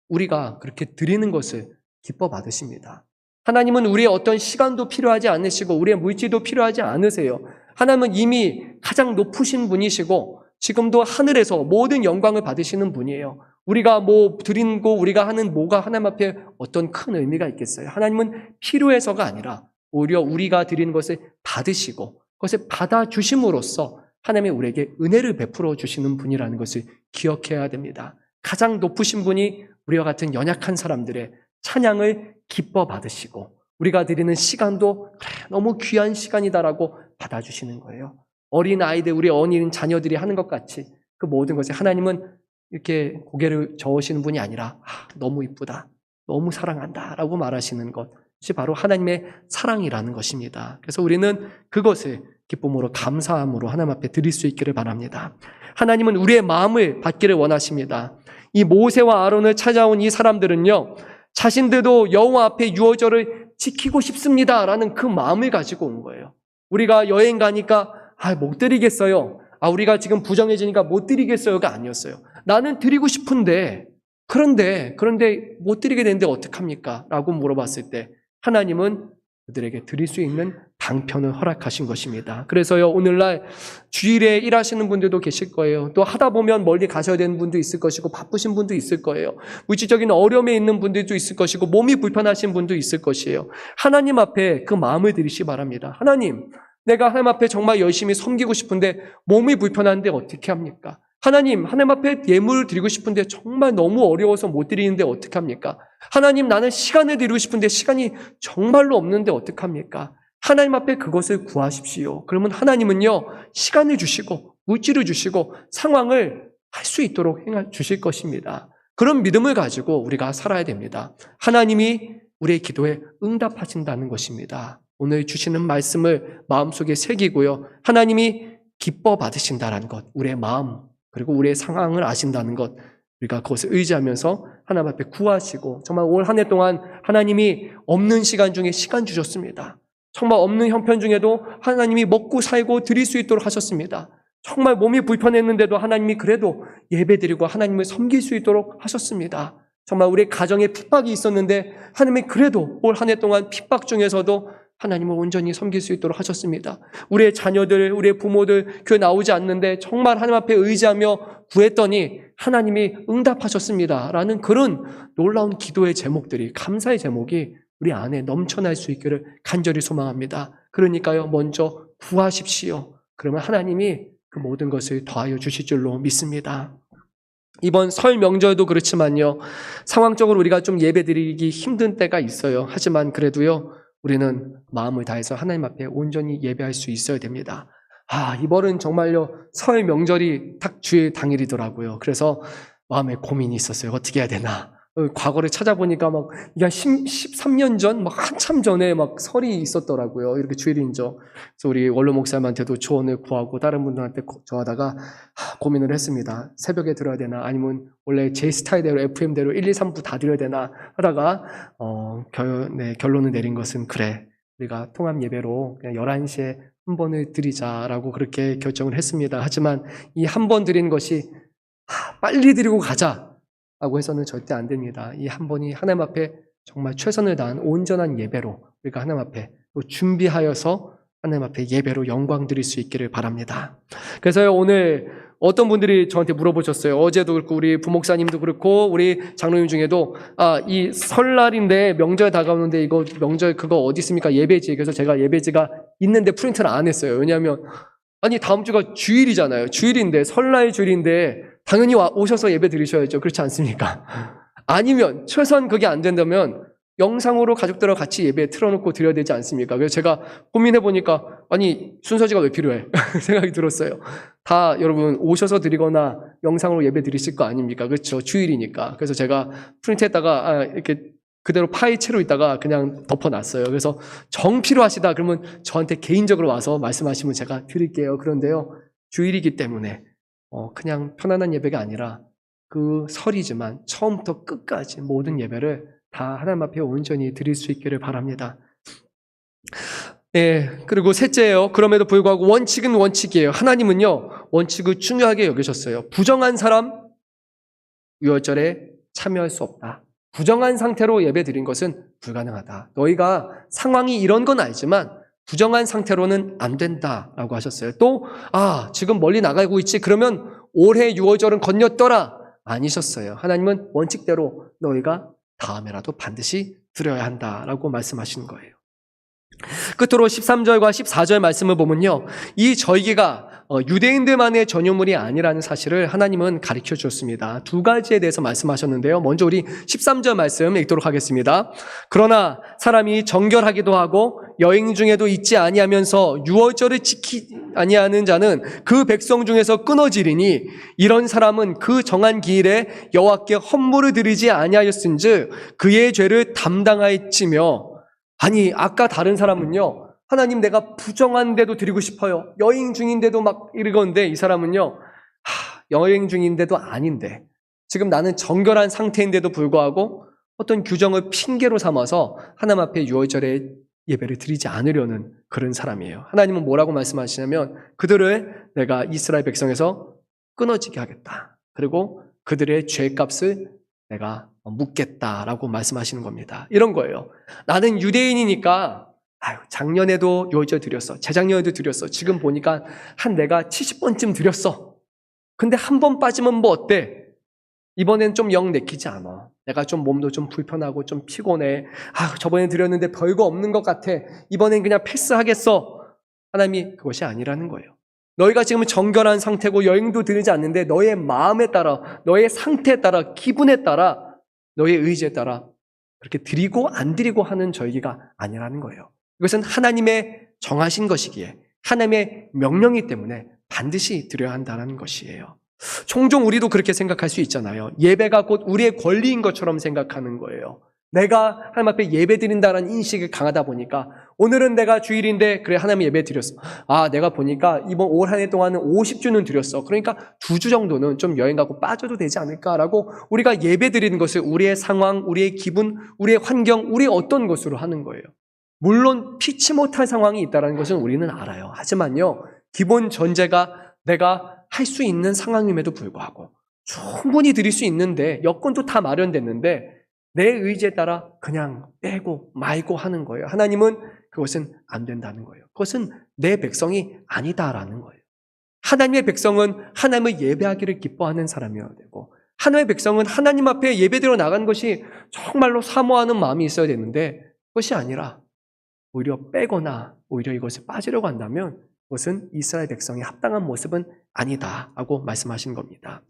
우리가 그렇게 드리는 것을 기뻐 받으십니다. 하나님은 우리의 어떤 시간도 필요하지 않으시고 우리의 물질도 필요하지 않으세요. 하나님은 이미 가장 높으신 분이시고 지금도 하늘에서 모든 영광을 받으시는 분이에요. 우리가 뭐 드리고 우리가 하는 뭐가 하나님 앞에 어떤 큰 의미가 있겠어요? 하나님은 필요해서가 아니라 오히려 우리가 드리는 것을 받으시고 그것을 받아주심으로써 하나님이 우리에게 은혜를 베풀어 주시는 분이라는 것을 기억해야 됩니다. 가장 높으신 분이 우리와 같은 연약한 사람들의 찬양을 기뻐 받으시고 우리가 드리는 시간도 너무 귀한 시간이다라고 받아주시는 거예요. 어린 아이들, 우리 어린 자녀들이 하는 것 같이 그 모든 것을 하나님은 이렇게 고개를 저으시는 분이 아니라 너무 이쁘다, 너무 사랑한다 라고 말하시는 것이 바로 하나님의 사랑이라는 것입니다. 그래서 우리는 그것을 기쁨으로 감사함으로 하나님 앞에 드릴 수 있기를 바랍니다. 하나님은 우리의 마음을 받기를 원하십니다. 이 모세와 아론을 찾아온 이 사람들은요, 자신들도 여호와 앞에 유월절을 지키고 싶습니다라는 그 마음을 가지고 온 거예요. 우리가 여행 가니까 못 드리겠어요. 우리가 지금 부정해지니까 못 드리겠어요가 아니었어요. 나는 드리고 싶은데 그런데 못 드리게 되는데 어떡합니까? 라고 물어봤을 때 하나님은 그들에게 드릴 수 있는 방편을 허락하신 것입니다. 그래서요, 오늘날 주일에 일하시는 분들도 계실 거예요. 또 하다 보면 멀리 가셔야 되는 분도 있을 것이고 바쁘신 분도 있을 거예요. 물질적인 어려움에 있는 분들도 있을 것이고 몸이 불편하신 분도 있을 것이에요. 하나님 앞에 그 마음을 드리시 바랍니다. 하나님, 내가 하나님 앞에 정말 열심히 섬기고 싶은데 몸이 불편한데 어떻게 합니까? 하나님 앞에 예물을 드리고 싶은데 정말 너무 어려워서 못 드리는데 어떡합니까? 하나님, 나는 시간을 드리고 싶은데 시간이 정말로 없는데 어떡합니까? 하나님 앞에 그것을 구하십시오. 그러면 하나님은요, 시간을 주시고 물질을 주시고 상황을 할 수 있도록 주실 것입니다. 그런 믿음을 가지고 우리가 살아야 됩니다. 하나님이 우리의 기도에 응답하신다는 것입니다. 오늘 주시는 말씀을 마음속에 새기고요, 하나님이 기뻐 받으신다는 것, 우리의 마음 그리고 우리의 상황을 아신다는 것, 우리가 그것을 의지하면서 하나님 앞에 구하시고, 정말 올 한 해 동안 하나님이 없는 시간 중에 시간 주셨습니다. 정말 없는 형편 중에도 하나님이 먹고 살고 드릴 수 있도록 하셨습니다. 정말 몸이 불편했는데도 하나님이 그래도 예배드리고 하나님을 섬길 수 있도록 하셨습니다. 정말 우리 가정에 핍박이 있었는데 하나님이 그래도 올 한 해 동안 핍박 중에서도 하나님을 온전히 섬길 수 있도록 하셨습니다. 우리의 자녀들, 우리의 부모들 교회 나오지 않는데 정말 하나님 앞에 의지하며 구했더니 하나님이 응답하셨습니다. 라는 그런 놀라운 기도의 제목들이, 감사의 제목이 우리 안에 넘쳐날 수 있기를 간절히 소망합니다. 그러니까요, 먼저 구하십시오. 그러면 하나님이 그 모든 것을 더하여 주실 줄로 믿습니다. 이번 설 명절도 그렇지만요, 상황적으로 우리가 좀 예배드리기 힘든 때가 있어요. 하지만 그래도요, 우리는 마음을 다해서 하나님 앞에 온전히 예배할 수 있어야 됩니다. 이번은 정말요, 설 명절이 딱 주일 당일이더라고요. 그래서 마음에 고민이 있었어요. 어떻게 해야 되나. 과거를 찾아보니까 막 13년 전, 한참 전에 설이 있었더라고요. 이렇게 주일인죠. 그래서 우리 원로 목사님한테도 조언을 구하고 다른 분들한테 저하다가 고민을 했습니다. 새벽에 들어야 되나, 아니면 원래 제 스타일대로 FM대로 1, 2, 3부 다 드려야 되나 하다가 결론을 내린 것은 그래, 우리가 통합 예배로 그냥 11시에 한 번을 드리자라고 그렇게 결정을 했습니다. 하지만 이 한 번 드린 것이 빨리 드리고 가자 라고 해서는 절대 안 됩니다. 이 한 번이 하나님 앞에 정말 최선을 다한 온전한 예배로 우리가 하나님 앞에 또 준비하여서 하나님 앞에 예배로 영광 드릴 수 있기를 바랍니다. 그래서요, 오늘 어떤 분들이 저한테 물어보셨어요. 어제도 그렇고 우리 부목사님도 그렇고 우리 장로님 중에도 이 설날인데 명절 다가오는데 이거 명절 그거 어디 있습니까? 예배지. 그래서 제가 예배지가 있는데 프린트를 안 했어요. 왜냐하면 다음 주가 주일이잖아요. 주일인데, 설날 주일인데 당연히 오셔서 예배 드리셔야죠. 그렇지 않습니까? 아니면 최소한 그게 안 된다면 영상으로 가족들하고 같이 예배 틀어놓고 드려야 되지 않습니까? 그래서 제가 고민해보니까 순서지가 왜 필요해? 생각이 들었어요. 다 여러분 오셔서 드리거나 영상으로 예배 드리실 거 아닙니까? 그렇죠. 주일이니까. 그래서 제가 프린트했다가 이렇게 그대로 파이채로 있다가 그냥 덮어놨어요. 그래서 정 필요하시다 그러면 저한테 개인적으로 와서 말씀하시면 제가 드릴게요. 그런데요, 주일이기 때문에 그냥 편안한 예배가 아니라 그 설이지만 처음부터 끝까지 모든 예배를 다 하나님 앞에 온전히 드릴 수 있기를 바랍니다. 네, 그리고 셋째예요. 그럼에도 불구하고 원칙은 원칙이에요. 하나님은요, 원칙을 중요하게 여기셨어요. 부정한 사람 유월절에 참여할 수 없다. 부정한 상태로 예배 드린 것은 불가능하다. 너희가 상황이 이런 건 알지만 부정한 상태로는 안 된다라고 하셨어요. 또 지금 멀리 나가고 있지, 그러면 올해 유월절은 건넜더라, 아니셨어요. 하나님은 원칙대로 너희가 다음에라도 반드시 드려야 한다라고 말씀하시는 거예요. 끝으로 13절과 14절 말씀을 보면요, 이 절기가 유대인들만의 전유물이 아니라는 사실을 하나님은 가르쳐 주셨습니다. 두 가지에 대해서 말씀하셨는데요. 먼저 우리 13절 말씀 읽도록 하겠습니다. 그러나 사람이 정결하기도 하고 여행 중에도 잊지 아니하면서 유월절을 지키지 아니하는 자는 그 백성 중에서 끊어지리니 이런 사람은 그 정한 기일에 여호와께 헌물을 드리지 아니하였은즉 그의 죄를 담당하였으며, 아까 다른 사람은요, 하나님 내가 부정한데도 드리고 싶어요. 여행 중인데도 막 이러건데, 이 사람은요, 여행 중인데도 아닌데 지금 나는 정결한 상태인데도 불구하고 어떤 규정을 핑계로 삼아서 하나님 앞에 유월절에 예배를 드리지 않으려는 그런 사람이에요. 하나님은 뭐라고 말씀하시냐면 그들을 내가 이스라엘 백성에서 끊어지게 하겠다. 그리고 그들의 죄값을 내가 묻겠다라고 말씀하시는 겁니다. 이런 거예요. 나는 유대인이니까 작년에도 유월절 드렸어. 재작년에도 드렸어. 지금 보니까 한 내가 70번쯤 드렸어. 근데 한 번 빠지면 뭐 어때? 이번엔 좀 영 내키지 않아. 내가 좀 몸도 좀 불편하고 좀 피곤해. 저번에 드렸는데 별거 없는 것 같아. 이번엔 그냥 패스하겠어. 하나님이 그것이 아니라는 거예요. 너희가 지금 정결한 상태고 여행도 드리지 않는데 너의 마음에 따라, 너의 상태에 따라, 기분에 따라, 너의 의지에 따라 그렇게 드리고 안 드리고 하는 절기가 아니라는 거예요. 이것은 하나님의 정하신 것이기에 하나님의 명령이기 때문에 반드시 드려야 한다는 것이에요. 종종 우리도 그렇게 생각할 수 있잖아요. 예배가 곧 우리의 권리인 것처럼 생각하는 거예요. 내가 하나님 앞에 예배 드린다는 인식이 강하다 보니까 오늘은 내가 주일인데 그래 하나님 예배 드렸어. 내가 보니까 이번 올 한 해 동안은 50주는 드렸어. 그러니까 2주 정도는 좀 여행 가고 빠져도 되지 않을까라고 우리가 예배 드리는 것을 우리의 상황, 우리의 기분, 우리의 환경, 우리의 어떤 것으로 하는 거예요. 물론 피치 못할 상황이 있다는 것은 우리는 알아요. 하지만요, 기본 전제가 내가 할 수 있는 상황임에도 불구하고 충분히 드릴 수 있는데 여건도 다 마련됐는데 내 의지에 따라 그냥 빼고 말고 하는 거예요. 하나님은 그것은 안 된다는 거예요. 그것은 내 백성이 아니다라는 거예요. 하나님의 백성은 하나님을 예배하기를 기뻐하는 사람이어야 되고 하나님의 백성은 하나님 앞에 예배드려 나간 것이 정말로 사모하는 마음이 있어야 되는데 그것이 아니라 오히려 빼거나 오히려 이것을 빠지려고 한다면 그것은 이스라엘 백성의 합당한 모습은 아니다라고 말씀하시는 겁니다.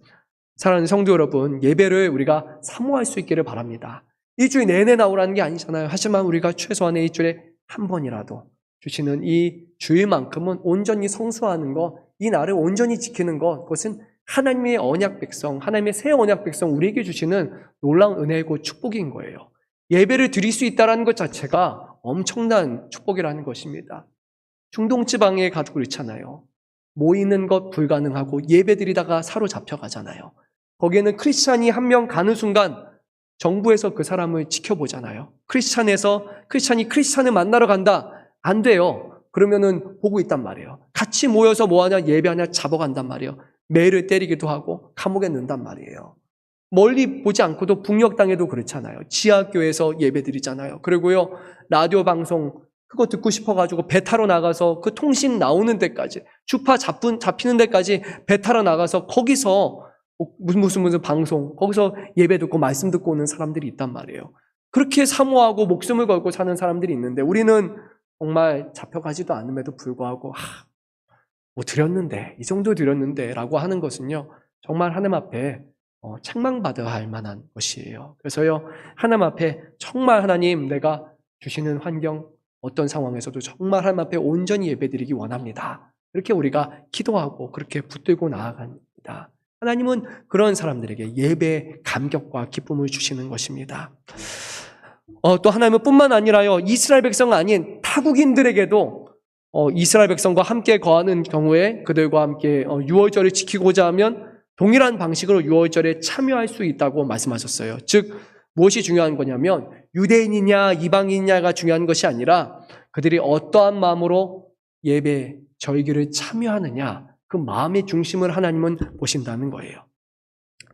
사랑하는 성도 여러분, 예배를 우리가 사모할 수 있기를 바랍니다. 일주일 내내 나오라는 게 아니잖아요. 하지만 우리가 최소한의 일주일에 한 번이라도 주시는 이 주일만큼은 온전히 성수하는 것, 이 날을 온전히 지키는 것, 그것은 하나님의 언약 백성, 하나님의 새 언약 백성 우리에게 주시는 놀라운 은혜이고 축복인 거예요. 예배를 드릴 수 있다는 것 자체가 엄청난 축복이라는 것입니다. 중동 지방에 가도 그렇잖아요. 모이는 것 불가능하고 예배드리다가 사로잡혀 가잖아요. 거기에는 크리스찬이 한 명 가는 순간 정부에서 그 사람을 지켜보잖아요. 크리스찬이 크리스찬을 만나러 간다. 안 돼요. 그러면은 보고 있단 말이에요. 같이 모여서 뭐하냐, 예배하냐 잡아간단 말이에요. 매를 때리기도 하고 감옥에 넣는단 말이에요. 멀리 보지 않고도 북녘 땅에도 그렇잖아요. 지하교회에서 예배드리잖아요. 그리고요, 라디오 방송 그거 듣고 싶어가지고 배 타러 나가서 그 통신 나오는 데까지, 주파 잡히는 데까지 배 타러 나가서 거기서 무슨 방송, 거기서 예배 듣고 말씀 듣고 오는 사람들이 있단 말이에요. 그렇게 사모하고 목숨을 걸고 사는 사람들이 있는데 우리는 정말 잡혀가지도 않음에도 불구하고 뭐 드렸는데, 이 정도 드렸는데 라고 하는 것은요, 정말 하나님 앞에 책망받아야 할 만한 것이에요. 그래서요, 하나님 앞에 정말 하나님 내가 주시는 환경, 어떤 상황에서도 정말 하나님 앞에 온전히 예배드리기 원합니다. 이렇게 우리가 기도하고 그렇게 붙들고 나아갑니다. 하나님은 그런 사람들에게 예배의 감격과 기쁨을 주시는 것입니다. 또 하나님은 뿐만 아니라요, 이스라엘 백성 아닌 타국인들에게도 이스라엘 백성과 함께 거하는 경우에 그들과 함께 유월절을 지키고자 하면 동일한 방식으로 유월절에 참여할 수 있다고 말씀하셨어요. 즉 무엇이 중요한 거냐면 유대인이냐 이방인이냐가 중요한 것이 아니라 그들이 어떠한 마음으로 예배, 절기를 참여하느냐, 그 마음의 중심을 하나님은 보신다는 거예요.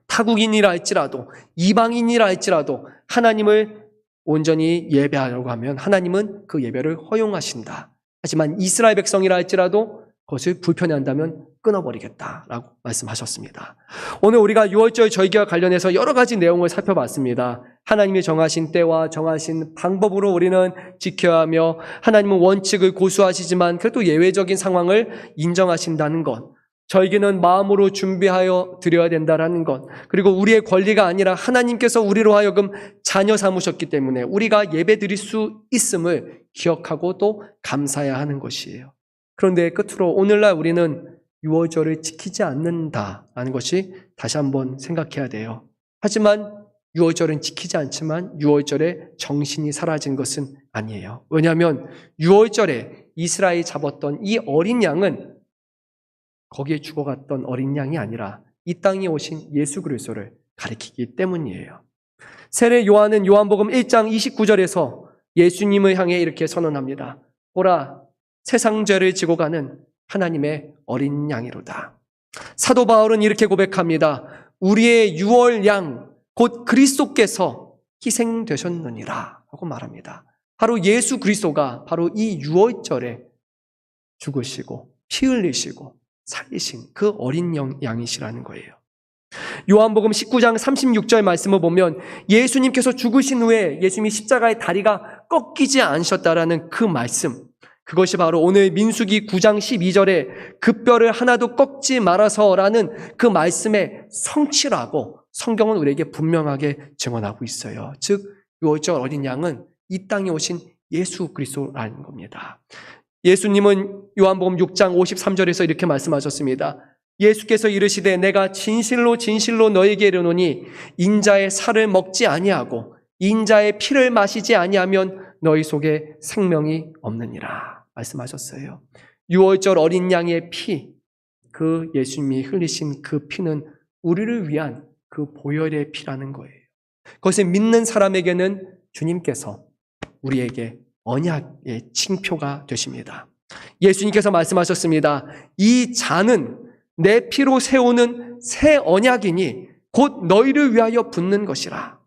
타국인이라 할지라도 이방인이라 할지라도 하나님을 온전히 예배하려고 하면 하나님은 그 예배를 허용하신다. 하지만 이스라엘 백성이라 할지라도 그것을 불편해한다면 끊어버리겠다라고 말씀하셨습니다. 오늘 우리가 유월절 절기와 관련해서 여러 가지 내용을 살펴봤습니다. 하나님이 정하신 때와 정하신 방법으로 우리는 지켜야 하며 하나님은 원칙을 고수하시지만 그래도 예외적인 상황을 인정하신다는 것, 절기는 마음으로 준비하여 드려야 된다는 것, 그리고 우리의 권리가 아니라 하나님께서 우리로 하여금 자녀 삼으셨기 때문에 우리가 예배 드릴 수 있음을 기억하고 또 감사해야 하는 것이에요. 그런데 끝으로 오늘날 우리는 유월절을 지키지 않는다라는 것이 다시 한번 생각해야 돼요. 하지만 유월절은 지키지 않지만 유월절의 정신이 사라진 것은 아니에요. 왜냐하면 유월절에 이스라엘이 잡았던 이 어린 양은 거기에 죽어갔던 어린 양이 아니라 이 땅에 오신 예수 그리스도를 가리키기 때문이에요. 세례 요한은 요한복음 1장 29절에서 예수님을 향해 이렇게 선언합니다. 보라, 세상 죄를 지고 가는 하나님의 어린 양이로다. 사도 바울은 이렇게 고백합니다. 우리의 유월 양, 곧 그리스도께서 희생되셨느니라 하고 말합니다. 바로 예수 그리스도가 바로 이 유월절에 죽으시고 피 흘리시고 살리신 그 어린 양이시라는 거예요. 요한복음 19장 36절 말씀을 보면 예수님께서 죽으신 후에 예수님이 십자가의 다리가 꺾이지 않으셨다라는 그 말씀, 그것이 바로 오늘 민수기 9장 12절에 그 뼈를 하나도 꺾지 말아서라는 그 말씀의 성취라고 성경은 우리에게 분명하게 증언하고 있어요. 즉 유월절 어린 양은 이 땅에 오신 예수 그리스도라는 겁니다. 예수님은 요한복음 6장 53절에서 이렇게 말씀하셨습니다. 예수께서 이르시되 내가 진실로 진실로 너에게 이르노니 인자의 살을 먹지 아니하고 인자의 피를 마시지 아니하면 너희 속에 생명이 없느니라 말씀하셨어요. 유월절 어린 양의 피, 그 예수님이 흘리신 그 피는 우리를 위한 그 보혈의 피라는 거예요. 그것을 믿는 사람에게는 주님께서 우리에게 언약의 징표가 되십니다. 예수님께서 말씀하셨습니다. 이 잔은 내 피로 세우는 새 언약이니 곧 너희를 위하여 붓는 것이라.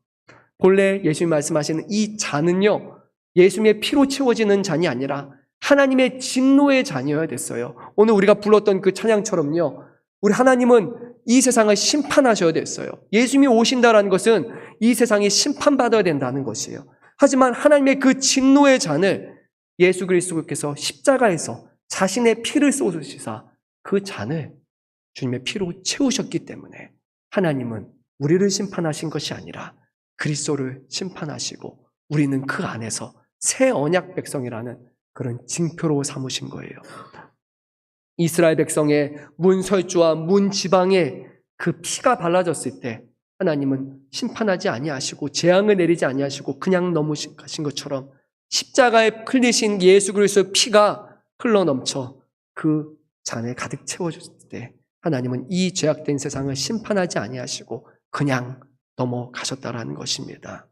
본래 예수님 말씀하시는 이 잔은요, 예수님의 피로 채워지는 잔이 아니라 하나님의 진노의 잔이어야 됐어요. 오늘 우리가 불렀던 그 찬양처럼요, 우리 하나님은 이 세상을 심판하셔야 됐어요. 예수님이 오신다라는 것은 이 세상이 심판받아야 된다는 것이에요. 하지만 하나님의 그 진노의 잔을 예수 그리스도께서 십자가에서 자신의 피를 쏟으시사 그 잔을 주님의 피로 채우셨기 때문에 하나님은 우리를 심판하신 것이 아니라 그리스도를 심판하시고 우리는 그 안에서 새 언약 백성이라는 그런 징표로 삼으신 거예요. 이스라엘 백성의 문설주와 문지방에 그 피가 발라졌을 때 하나님은 심판하지 아니하시고 재앙을 내리지 아니하시고 그냥 넘으신 것처럼 십자가에 흘리신 예수 그리스도의 피가 흘러넘쳐 그 잔에 가득 채워졌을 때 하나님은 이 죄악된 세상을 심판하지 아니하시고 그냥 넘어가셨다라는 것입니다.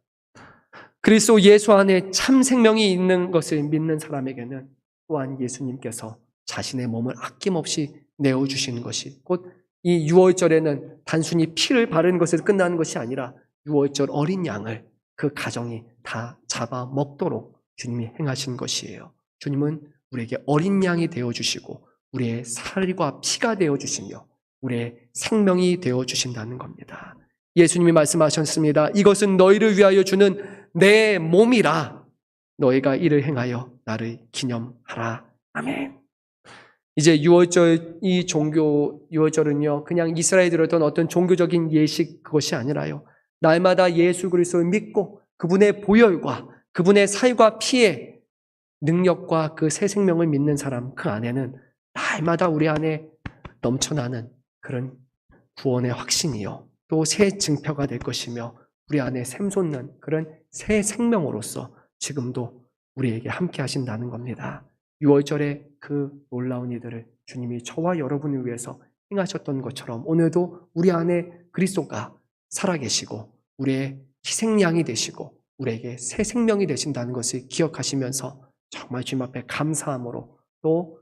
그리스도 예수 안에 참 생명이 있는 것을 믿는 사람에게는 또한 예수님께서 자신의 몸을 아낌없이 내어주시는 것이 곧 이 유월절에는 단순히 피를 바르는 것에서 끝나는 것이 아니라 유월절 어린 양을 그 가정이 다 잡아 먹도록 주님이 행하신 것이에요. 주님은 우리에게 어린 양이 되어주시고 우리의 살과 피가 되어주시며 우리의 생명이 되어주신다는 겁니다. 예수님이 말씀하셨습니다. 이것은 너희를 위하여 주는 내 몸이라 너희가 이를 행하여 나를 기념하라. 아멘. 이제 유월절은요, 그냥 이스라엘에 들었던 어떤 종교적인 예식 그것이 아니라요, 날마다 예수 그리스도를 믿고 그분의 보혈과 그분의 살과 피의 능력과 그 새 생명을 믿는 사람, 그 안에는 날마다 우리 안에 넘쳐나는 그런 구원의 확신이요, 또 새 증표가 될 것이며 우리 안에 샘솟는 그런 새 생명으로서 지금도 우리에게 함께 하신다는 겁니다. 6월절에 그 놀라운 일들을 주님이 저와 여러분을 위해서 행하셨던 것처럼 오늘도 우리 안에 그리스도가 살아계시고 우리의 희생양이 되시고 우리에게 새 생명이 되신다는 것을 기억하시면서 정말 주님 앞에 감사함으로 또